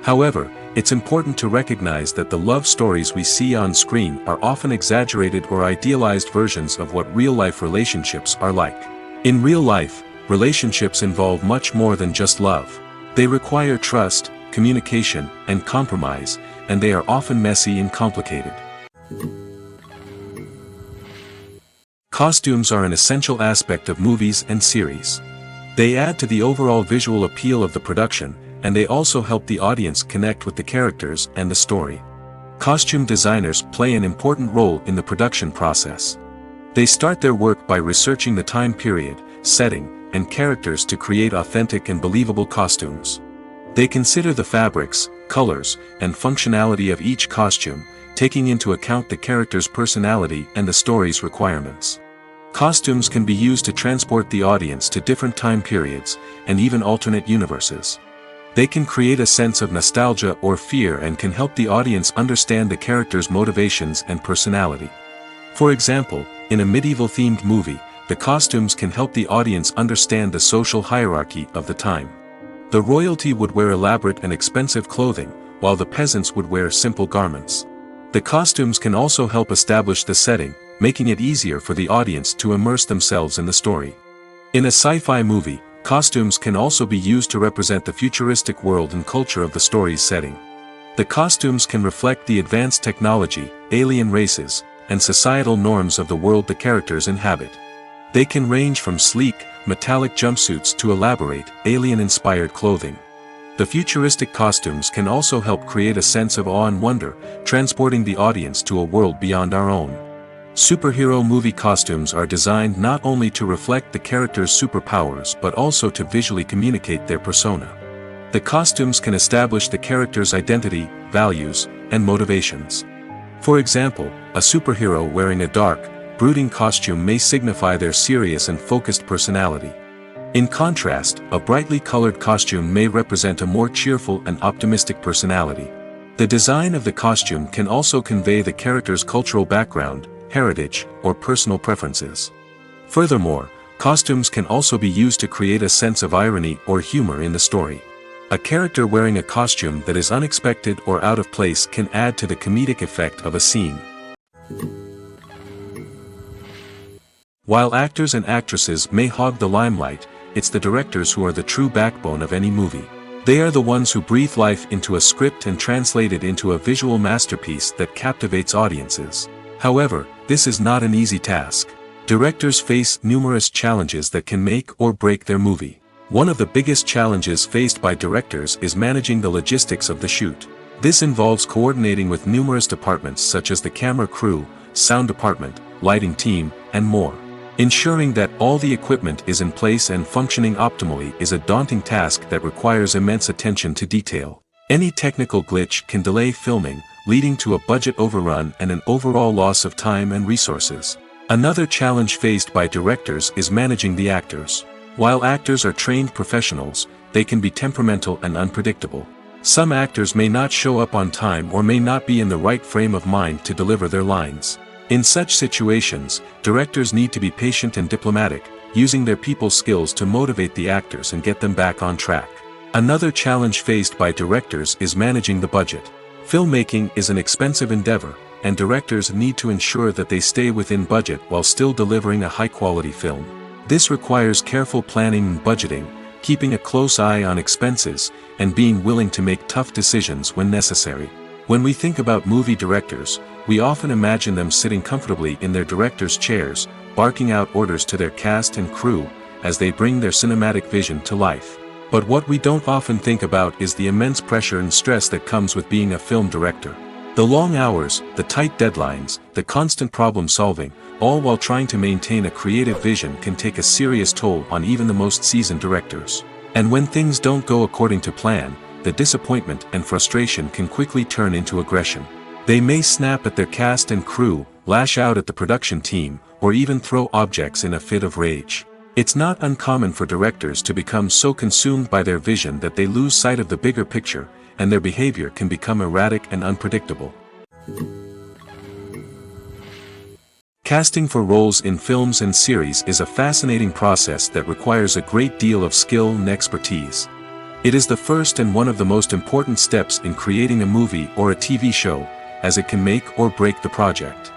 However, it's important to recognize that the love stories we see on screen are often exaggerated or idealized versions of what real-life relationships are like. In real life, relationships involve much more than just love. They require trust, communication, and compromise, and they are often messy and complicated. Costumes are an essential aspect of movies and series. They add to the overall visual appeal of the production, and they also help the audience connect with the characters and the story. Costume designers play an important role in the production process. They start their work by researching the time period, setting, and characters to create authentic and believable costumes. They consider the fabrics, colors, and functionality of each costume, taking into account the character's personality and the story's requirements. Costumes can be used to transport the audience to different time periods, and even alternate universes. They can create a sense of nostalgia or fear and can help the audience understand the character's motivations and personality. For example, in a medieval-themed movie, the costumes can help the audience understand the social hierarchy of the time. The royalty would wear elaborate and expensive clothing, while the peasants would wear simple garments. The costumes can also help establish the setting, making it easier for the audience to immerse themselves in the story. In a sci-fi movie, costumes can also be used to represent the futuristic world and culture of the story's setting. The costumes can reflect the advanced technology, alien races, and societal norms of the world the characters inhabit. They can range from sleek, metallic jumpsuits to elaborate, alien-inspired clothing. The futuristic costumes can also help create a sense of awe and wonder, transporting the audience to a world beyond our own. Superhero movie costumes are designed not only to reflect the character's superpowers but also to visually communicate their persona. The costumes can establish the character's identity, values, and motivations. For example, a superhero wearing a dark, brooding costume may signify their serious and focused personality. In contrast, a brightly colored costume may represent a more cheerful and optimistic personality. The design of the costume can also convey the character's cultural background, heritage, or personal preferences. Furthermore, costumes can also be used to create a sense of irony or humor in the story. A character wearing a costume that is unexpected or out of place can add to the comedic effect of a scene. While actors and actresses may hog the limelight, it's the directors who are the true backbone of any movie. They are the ones who breathe life into a script and translate it into a visual masterpiece that captivates audiences. However, this is not an easy task. Directors face numerous challenges that can make or break their movie. One of the biggest challenges faced by directors is managing the logistics of the shoot. This involves coordinating with numerous departments such as the camera crew, sound department, lighting team, and more. Ensuring that all the equipment is in place and functioning optimally is a daunting task that requires immense attention to detail. Any technical glitch can delay filming, leading to a budget overrun and an overall loss of time and resources. Another challenge faced by directors is managing the actors. While actors are trained professionals, they can be temperamental and unpredictable. Some actors may not show up on time or may not be in the right frame of mind to deliver their lines. In such situations, directors need to be patient and diplomatic, using their people skills to motivate the actors and get them back on track. Another challenge faced by directors is managing the budget. Filmmaking is an expensive endeavor, and directors need to ensure that they stay within budget while still delivering a high-quality film. This requires careful planning and budgeting, keeping a close eye on expenses, and being willing to make tough decisions when necessary. When we think about movie directors, we often imagine them sitting comfortably in their director's chairs, barking out orders to their cast and crew, as they bring their cinematic vision to life. But what we don't often think about is the immense pressure and stress that comes with being a film director. The long hours, the tight deadlines, the constant problem solving, all while trying to maintain a creative vision can take a serious toll on even the most seasoned directors. And when things don't go according to plan, the disappointment and frustration can quickly turn into aggression. They may snap at their cast and crew, lash out at the production team, or even throw objects in a fit of rage. It's not uncommon for directors to become so consumed by their vision that they lose sight of the bigger picture, and their behavior can become erratic and unpredictable. Casting for roles in films and series is a fascinating process that requires a great deal of skill and expertise. It is the first and one of the most important steps in creating a movie or a TV show, as it can make or break the project.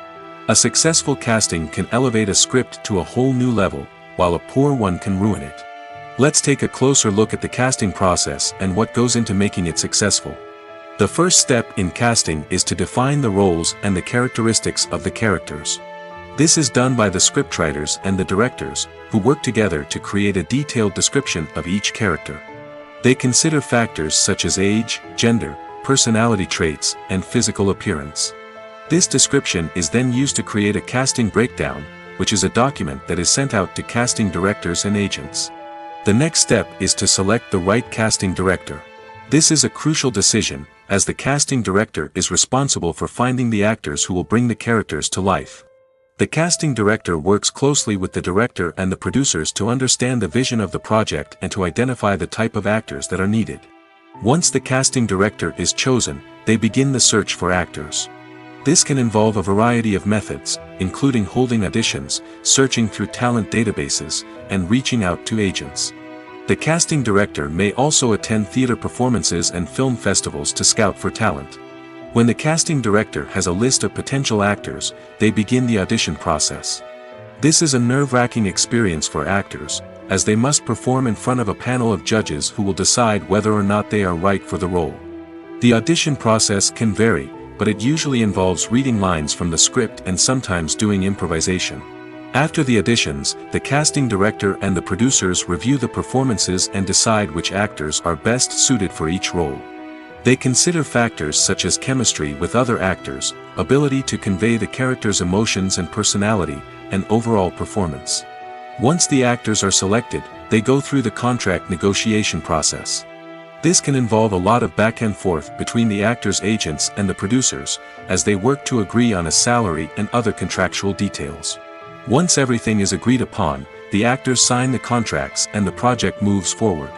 A successful casting can elevate a script to a whole new level, while a poor one can ruin it. Let's take a closer look at the casting process and what goes into making it successful. The first step in casting is to define the roles and the characteristics of the characters. This is done by the scriptwriters and the directors, who work together to create a detailed description of each character. They consider factors such as age, gender, personality traits, and physical appearance. This description is then used to create a casting breakdown, which is a document that is sent out to casting directors and agents. The next step is to select the right casting director. This is a crucial decision, as the casting director is responsible for finding the actors who will bring the characters to life. The casting director works closely with the director and the producers to understand the vision of the project and to identify the type of actors that are needed. Once the casting director is chosen, they begin the search for actors. This can involve a variety of methods, including holding auditions, searching through talent databases, and reaching out to agents. The casting director may also attend theater performances and film festivals to scout for talent. When the casting director has a list of potential actors, they begin the audition process. This is a nerve-wracking experience for actors, as they must perform in front of a panel of judges who will decide whether or not they are right for the role. The audition process can vary, but it usually involves reading lines from the script and sometimes doing improvisation. After the auditions, the casting director and the producers review the performances and decide which actors are best suited for each role. They consider factors such as chemistry with other actors, ability to convey the character's emotions and personality, and overall performance. Once the actors are selected, they go through the contract negotiation process. This can involve a lot of back and forth between the actors' agents and the producers, as they work to agree on a salary and other contractual details. Once everything is agreed upon, the actors sign the contracts and the project moves forward.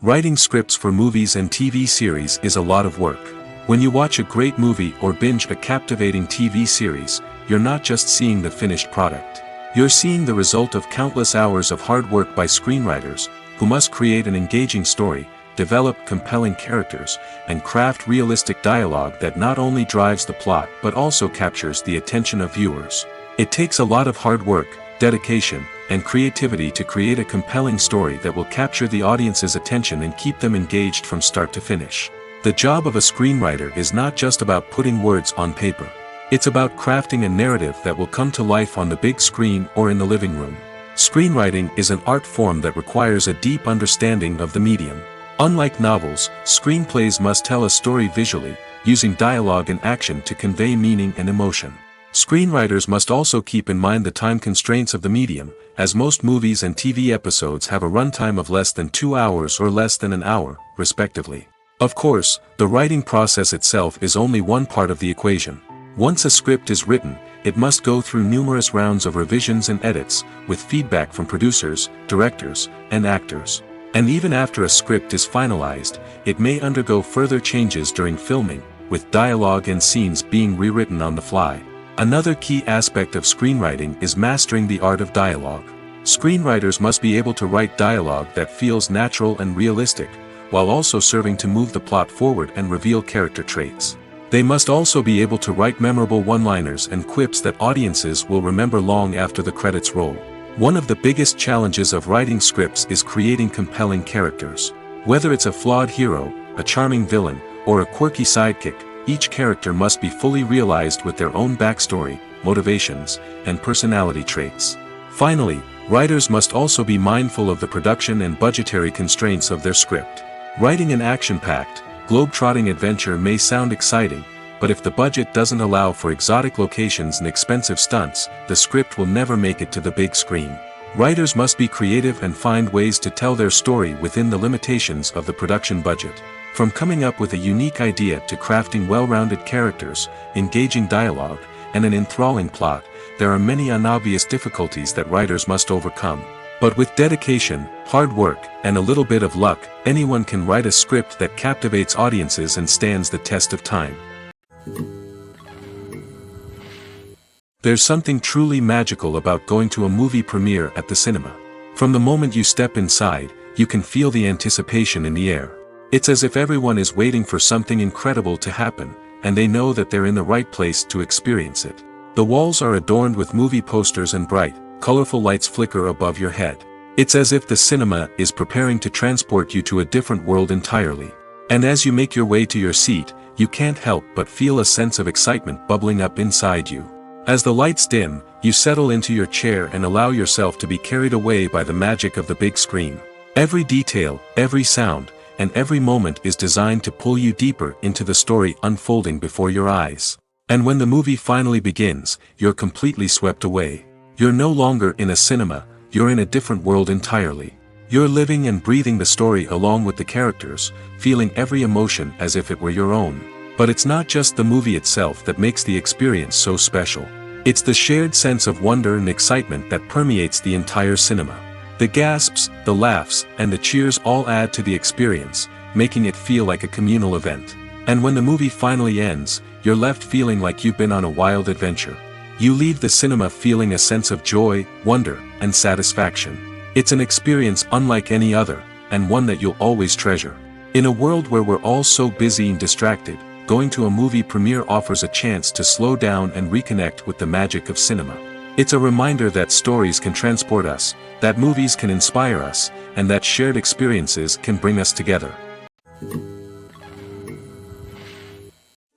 Writing scripts for movies and TV series is a lot of work. When you watch a great movie or binge a captivating TV series, you're not just seeing the finished product. You're seeing the result of countless hours of hard work by screenwriters, who must create an engaging story, develop compelling characters, and craft realistic dialogue that not only drives the plot but also captures the attention of viewers. It takes a lot of hard work, dedication, and creativity to create a compelling story that will capture the audience's attention and keep them engaged from start to finish. The job of a screenwriter is not just about putting words on paper. It's about crafting a narrative that will come to life on the big screen or in the living room. Screenwriting is an art form that requires a deep understanding of the medium. Unlike novels, screenplays must tell a story visually, using dialogue and action to convey meaning and emotion. Screenwriters must also keep in mind the time constraints of the medium, as most movies and TV episodes have a runtime of less than 2 hours or less than an hour, respectively. Of course, the writing process itself is only one part of the equation. Once a script is written, it must go through numerous rounds of revisions and edits, with feedback from producers, directors, and actors. And even after a script is finalized, it may undergo further changes during filming, with dialogue and scenes being rewritten on the fly. Another key aspect of screenwriting is mastering the art of dialogue. Screenwriters must be able to write dialogue that feels natural and realistic, while also serving to move the plot forward and reveal character traits. They must also be able to write memorable one-liners and quips that audiences will remember long after the credits roll. One of the biggest challenges of writing scripts is creating compelling characters. Whether it's a flawed hero, a charming villain, or a quirky sidekick, each character must be fully realized with their own backstory, motivations, and personality traits. Finally, writers must also be mindful of the production and budgetary constraints of their script. Writing an action-packed, globe-trotting adventure may sound exciting, but if the budget doesn't allow for exotic locations and expensive stunts, the script will never make it to the big screen. Writers must be creative and find ways to tell their story within the limitations of the production budget. From coming up with a unique idea to crafting well-rounded characters, engaging dialogue, and an enthralling plot, there are many unobvious difficulties that writers must overcome. But with dedication, hard work, and a little bit of luck, anyone can write a script that captivates audiences and stands the test of time. There's something truly magical about going to a movie premiere at the cinema. From the moment you step inside, you can feel the anticipation in the air. It's as if everyone is waiting for something incredible to happen, and they know that they're in the right place to experience it. The walls are adorned with movie posters and bright, colorful lights flicker above your head. It's as if the cinema is preparing to transport you to a different world entirely. And as you make your way to your seat, you can't help but feel a sense of excitement bubbling up inside you. As the lights dim, you settle into your chair and allow yourself to be carried away by the magic of the big screen. Every detail, every sound, and every moment is designed to pull you deeper into the story unfolding before your eyes. And when the movie finally begins, you're completely swept away. You're no longer in a cinema, you're in a different world entirely. You're living and breathing the story along with the characters, feeling every emotion as if it were your own. But it's not just the movie itself that makes the experience so special. It's the shared sense of wonder and excitement that permeates the entire cinema. The gasps, the laughs, and the cheers all add to the experience, making it feel like a communal event. And when the movie finally ends, you're left feeling like you've been on a wild adventure. You leave the cinema feeling a sense of joy, wonder, and satisfaction. It's an experience unlike any other, and one that you'll always treasure. In a world where we're all so busy and distracted, going to a movie premiere offers a chance to slow down and reconnect with the magic of cinema. It's a reminder that stories can transport us, that movies can inspire us, and that shared experiences can bring us together.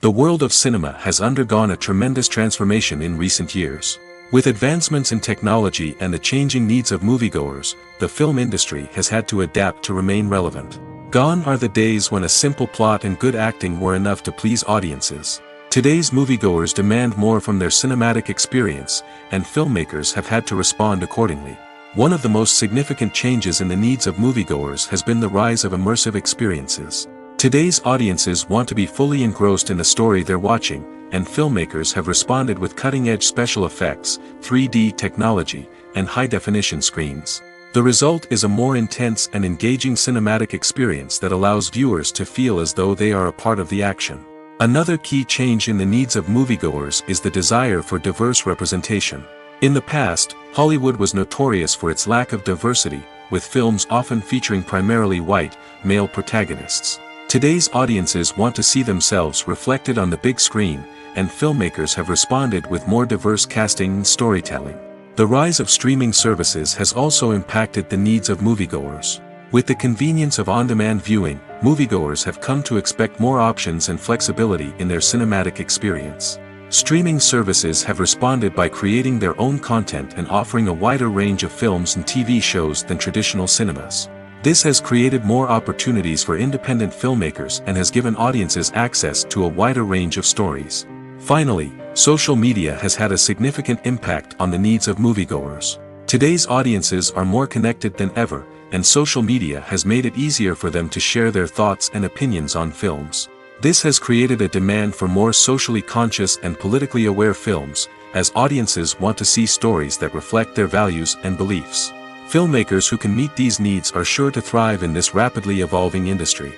The world of cinema has undergone a tremendous transformation in recent years. With advancements in technology and the changing needs of moviegoers, the film industry has had to adapt to remain relevant. Gone are the days when a simple plot and good acting were enough to please audiences. Today's moviegoers demand more from their cinematic experience, and filmmakers have had to respond accordingly. One of the most significant changes in the needs of moviegoers has been the rise of immersive experiences. Today's audiences want to be fully engrossed in the story they're watching, and filmmakers have responded with cutting-edge special effects, 3D technology, and high-definition screens. The result is a more intense and engaging cinematic experience that allows viewers to feel as though they are a part of the action. Another key change in the needs of moviegoers is the desire for diverse representation. In the past, Hollywood was notorious for its lack of diversity, with films often featuring primarily white, male protagonists. Today's audiences want to see themselves reflected on the big screen, and filmmakers have responded with more diverse casting and storytelling. The rise of streaming services has also impacted the needs of moviegoers. With the convenience of on-demand viewing, moviegoers have come to expect more options and flexibility in their cinematic experience. Streaming services have responded by creating their own content and offering a wider range of films and TV shows than traditional cinemas. This has created more opportunities for independent filmmakers and has given audiences access to a wider range of stories. Finally, social media has had a significant impact on the needs of moviegoers. Today's audiences are more connected than ever, and social media has made it easier for them to share their thoughts and opinions on films. This has created a demand for more socially conscious and politically aware films, as audiences want to see stories that reflect their values and beliefs. Filmmakers who can meet these needs are sure to thrive in this rapidly evolving industry.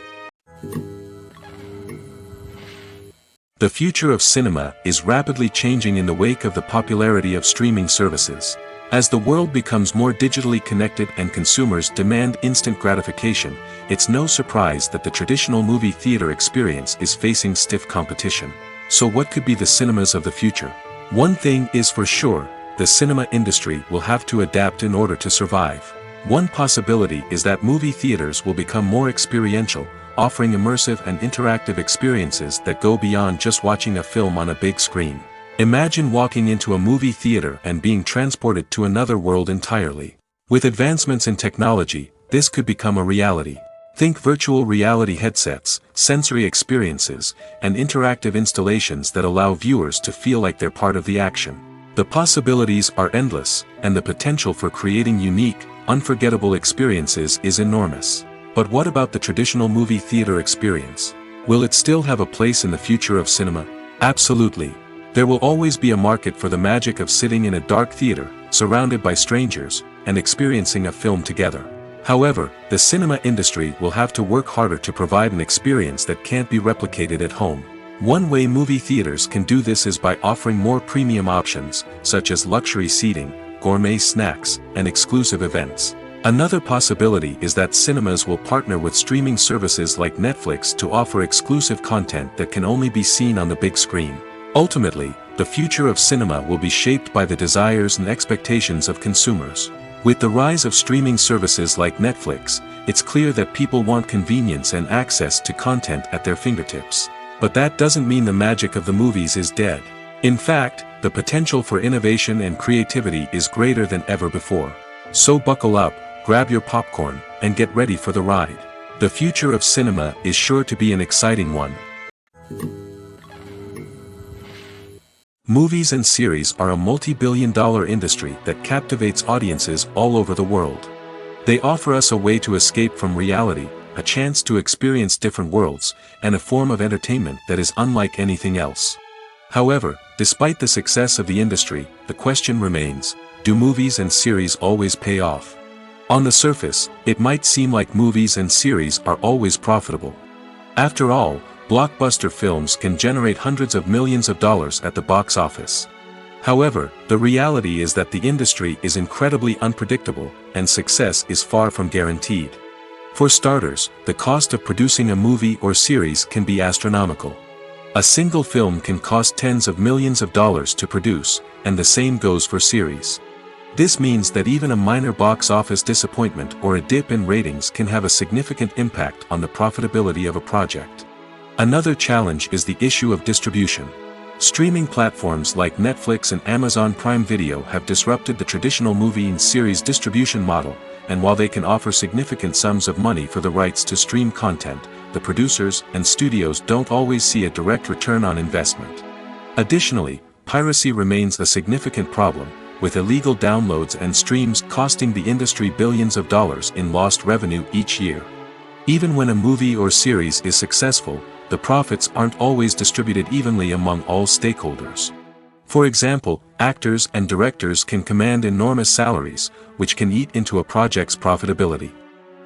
The future of cinema is rapidly changing in the wake of the popularity of streaming services. As the world becomes more digitally connected and consumers demand instant gratification, it's no surprise that the traditional movie theater experience is facing stiff competition. So what could be the cinemas of the future? One thing is for sure, the cinema industry will have to adapt in order to survive. One possibility is that movie theaters will become more experiential, offering immersive and interactive experiences that go beyond just watching a film on a big screen. Imagine walking into a movie theater and being transported to another world entirely. With advancements in technology, this could become a reality. Think virtual reality headsets, sensory experiences, and interactive installations that allow viewers to feel like they're part of the action. The possibilities are endless, and the potential for creating unique, unforgettable experiences is enormous. But what about the traditional movie theater experience? Will it still have a place in the future of cinema? Absolutely. There will always be a market for the magic of sitting in a dark theater, surrounded by strangers, and experiencing a film together. However, the cinema industry will have to work harder to provide an experience that can't be replicated at home. One way movie theaters can do this is by offering more premium options, such as luxury seating, gourmet snacks, and exclusive events. Another possibility is that cinemas will partner with streaming services like Netflix to offer exclusive content that can only be seen on the big screen. Ultimately, the future of cinema will be shaped by the desires and expectations of consumers. With the rise of streaming services like Netflix, it's clear that people want convenience and access to content at their fingertips. But that doesn't mean the magic of the movies is dead. In fact, the potential for innovation and creativity is greater than ever before. So buckle up, grab your popcorn, and get ready for the ride. The future of cinema is sure to be an exciting one. Movies and series are a multi-billion-dollar industry that captivates audiences all over the world. They offer us a way to escape from reality, a chance to experience different worlds, and a form of entertainment that is unlike anything else. However, despite the success of the industry, the question remains, do movies and series always pay off? On the surface, it might seem like movies and series are always profitable. After all, blockbuster films can generate hundreds of millions of dollars at the box office. However, the reality is that the industry is incredibly unpredictable, and success is far from guaranteed. For starters, the cost of producing a movie or series can be astronomical. A single film can cost tens of millions of dollars to produce, and the same goes for series. This means that even a minor box office disappointment or a dip in ratings can have a significant impact on the profitability of a project. Another challenge is the issue of distribution. Streaming platforms like Netflix and Amazon Prime Video have disrupted the traditional movie and series distribution model, and while they can offer significant sums of money for the rights to stream content, the producers and studios don't always see a direct return on investment. Additionally, piracy remains a significant problem, with illegal downloads and streams costing the industry billions of dollars in lost revenue each year. Even when a movie or series is successful, the profits aren't always distributed evenly among all stakeholders. For example, actors and directors can command enormous salaries, which can eat into a project's profitability.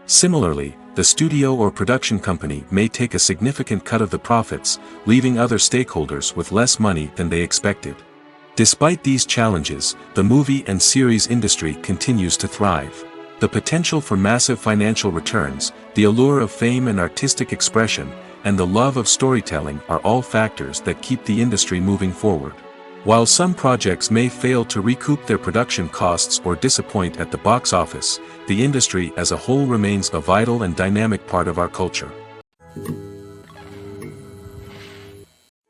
Similarly, the studio or production company may take a significant cut of the profits, leaving other stakeholders with less money than they expected. Despite these challenges, the movie and series industry continues to thrive. The potential for massive financial returns, the allure of fame and artistic expression, and the love of storytelling are all factors that keep the industry moving forward. While some projects may fail to recoup their production costs or disappoint at the box office, the industry as a whole remains a vital and dynamic part of our culture.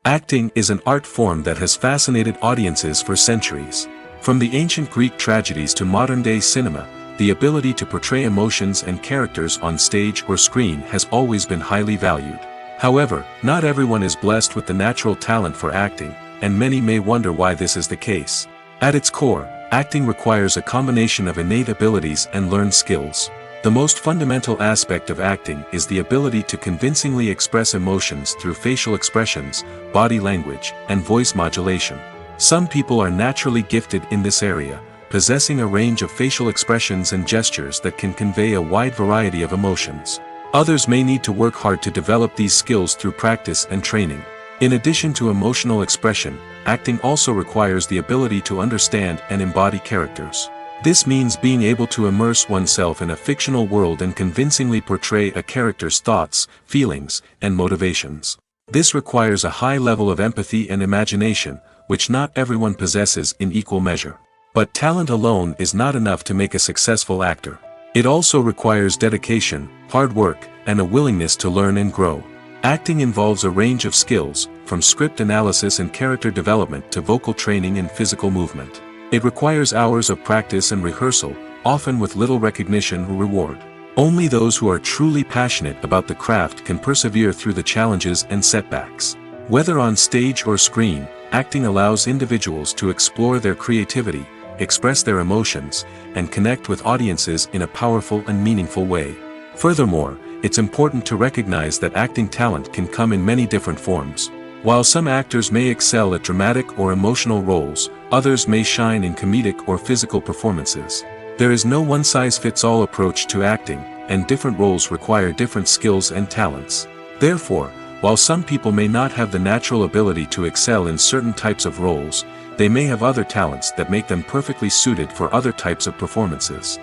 Acting is an art form that has fascinated audiences for centuries. From the ancient Greek tragedies to modern-day cinema, the ability to portray emotions and characters on stage or screen has always been highly valued. However, not everyone is blessed with the natural talent for acting, and many may wonder why this is the case. At its core, acting requires a combination of innate abilities and learned skills. The most fundamental aspect of acting is the ability to convincingly express emotions through facial expressions, body language, and voice modulation. Some people are naturally gifted in this area, possessing a range of facial expressions and gestures that can convey a wide variety of emotions. Others may need to work hard to develop these skills through practice and training. In addition to emotional expression, acting also requires the ability to understand and embody characters. This means being able to immerse oneself in a fictional world and convincingly portray a character's thoughts, feelings, and motivations. This requires a high level of empathy and imagination, which not everyone possesses in equal measure. But talent alone is not enough to make a successful actor. It also requires dedication, hard work, and a willingness to learn and grow. Acting involves a range of skills, from script analysis and character development to vocal training and physical movement. It requires hours of practice and rehearsal, often with little recognition or reward. Only those who are truly passionate about the craft can persevere through the challenges and setbacks. Whether on stage or screen, acting allows individuals to explore their creativity, express their emotions, and connect with audiences in a powerful and meaningful way. Furthermore, it's important to recognize that acting talent can come in many different forms. While some actors may excel at dramatic or emotional roles, others may shine in comedic or physical performances. There is no one-size-fits-all approach to acting, and different roles require different skills and talents. Therefore, while some people may not have the natural ability to excel in certain types of roles, they may have other talents that make them perfectly suited for other types of performances.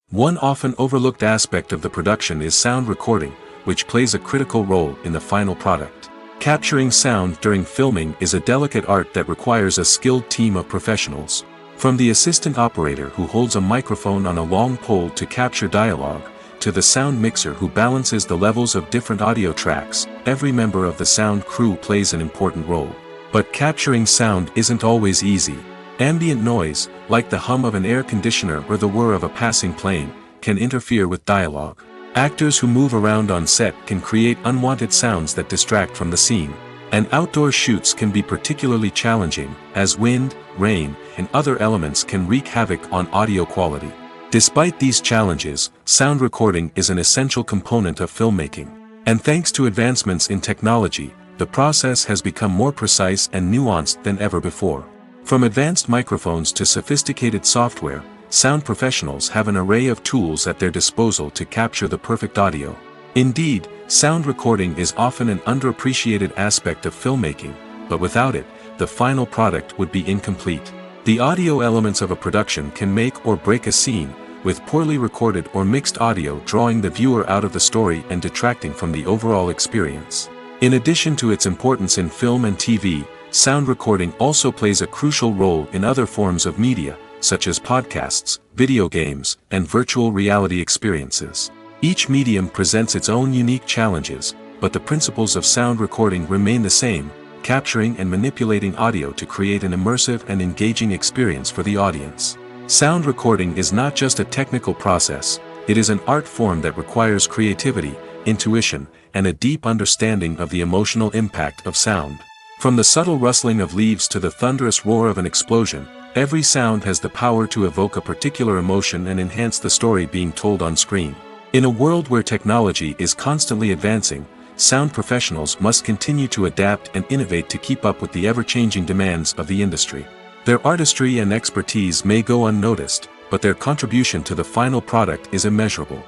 One often overlooked aspect of the production is sound recording, which plays a critical role in the final product. Capturing sound during filming is a delicate art that requires a skilled team of professionals. From the assistant operator who holds a microphone on a long pole to capture dialogue, to the sound mixer who balances the levels of different audio tracks, every member of the sound crew plays an important role. But capturing sound isn't always easy. Ambient noise, like the hum of an air conditioner or the whir of a passing plane, can interfere with dialogue. Actors who move around on set can create unwanted sounds that distract from the scene. And outdoor shoots can be particularly challenging, as wind, rain, and other elements can wreak havoc on audio quality. Despite these challenges, sound recording is an essential component of filmmaking. And thanks to advancements in technology, the process has become more precise and nuanced than ever before. From advanced microphones to sophisticated software, sound professionals have an array of tools at their disposal to capture the perfect audio. Indeed, sound recording is often an underappreciated aspect of filmmaking, but without it, the final product would be incomplete. The audio elements of a production can make or break a scene, with poorly recorded or mixed audio drawing the viewer out of the story and detracting from the overall experience. In addition to its importance in film and TV, sound recording also plays a crucial role in other forms of media, such as podcasts, video games, and virtual reality experiences. Each medium presents its own unique challenges, but the principles of sound recording remain the same, capturing and manipulating audio to create an immersive and engaging experience for the audience. Sound recording is not just a technical process, it is an art form that requires creativity, intuition, and a deep understanding of the emotional impact of sound. From the subtle rustling of leaves to the thunderous roar of an explosion, every sound has the power to evoke a particular emotion and enhance the story being told on screen. In a world where technology is constantly advancing, sound professionals must continue to adapt and innovate to keep up with the ever-changing demands of the industry. Their artistry and expertise may go unnoticed, but their contribution to the final product is immeasurable.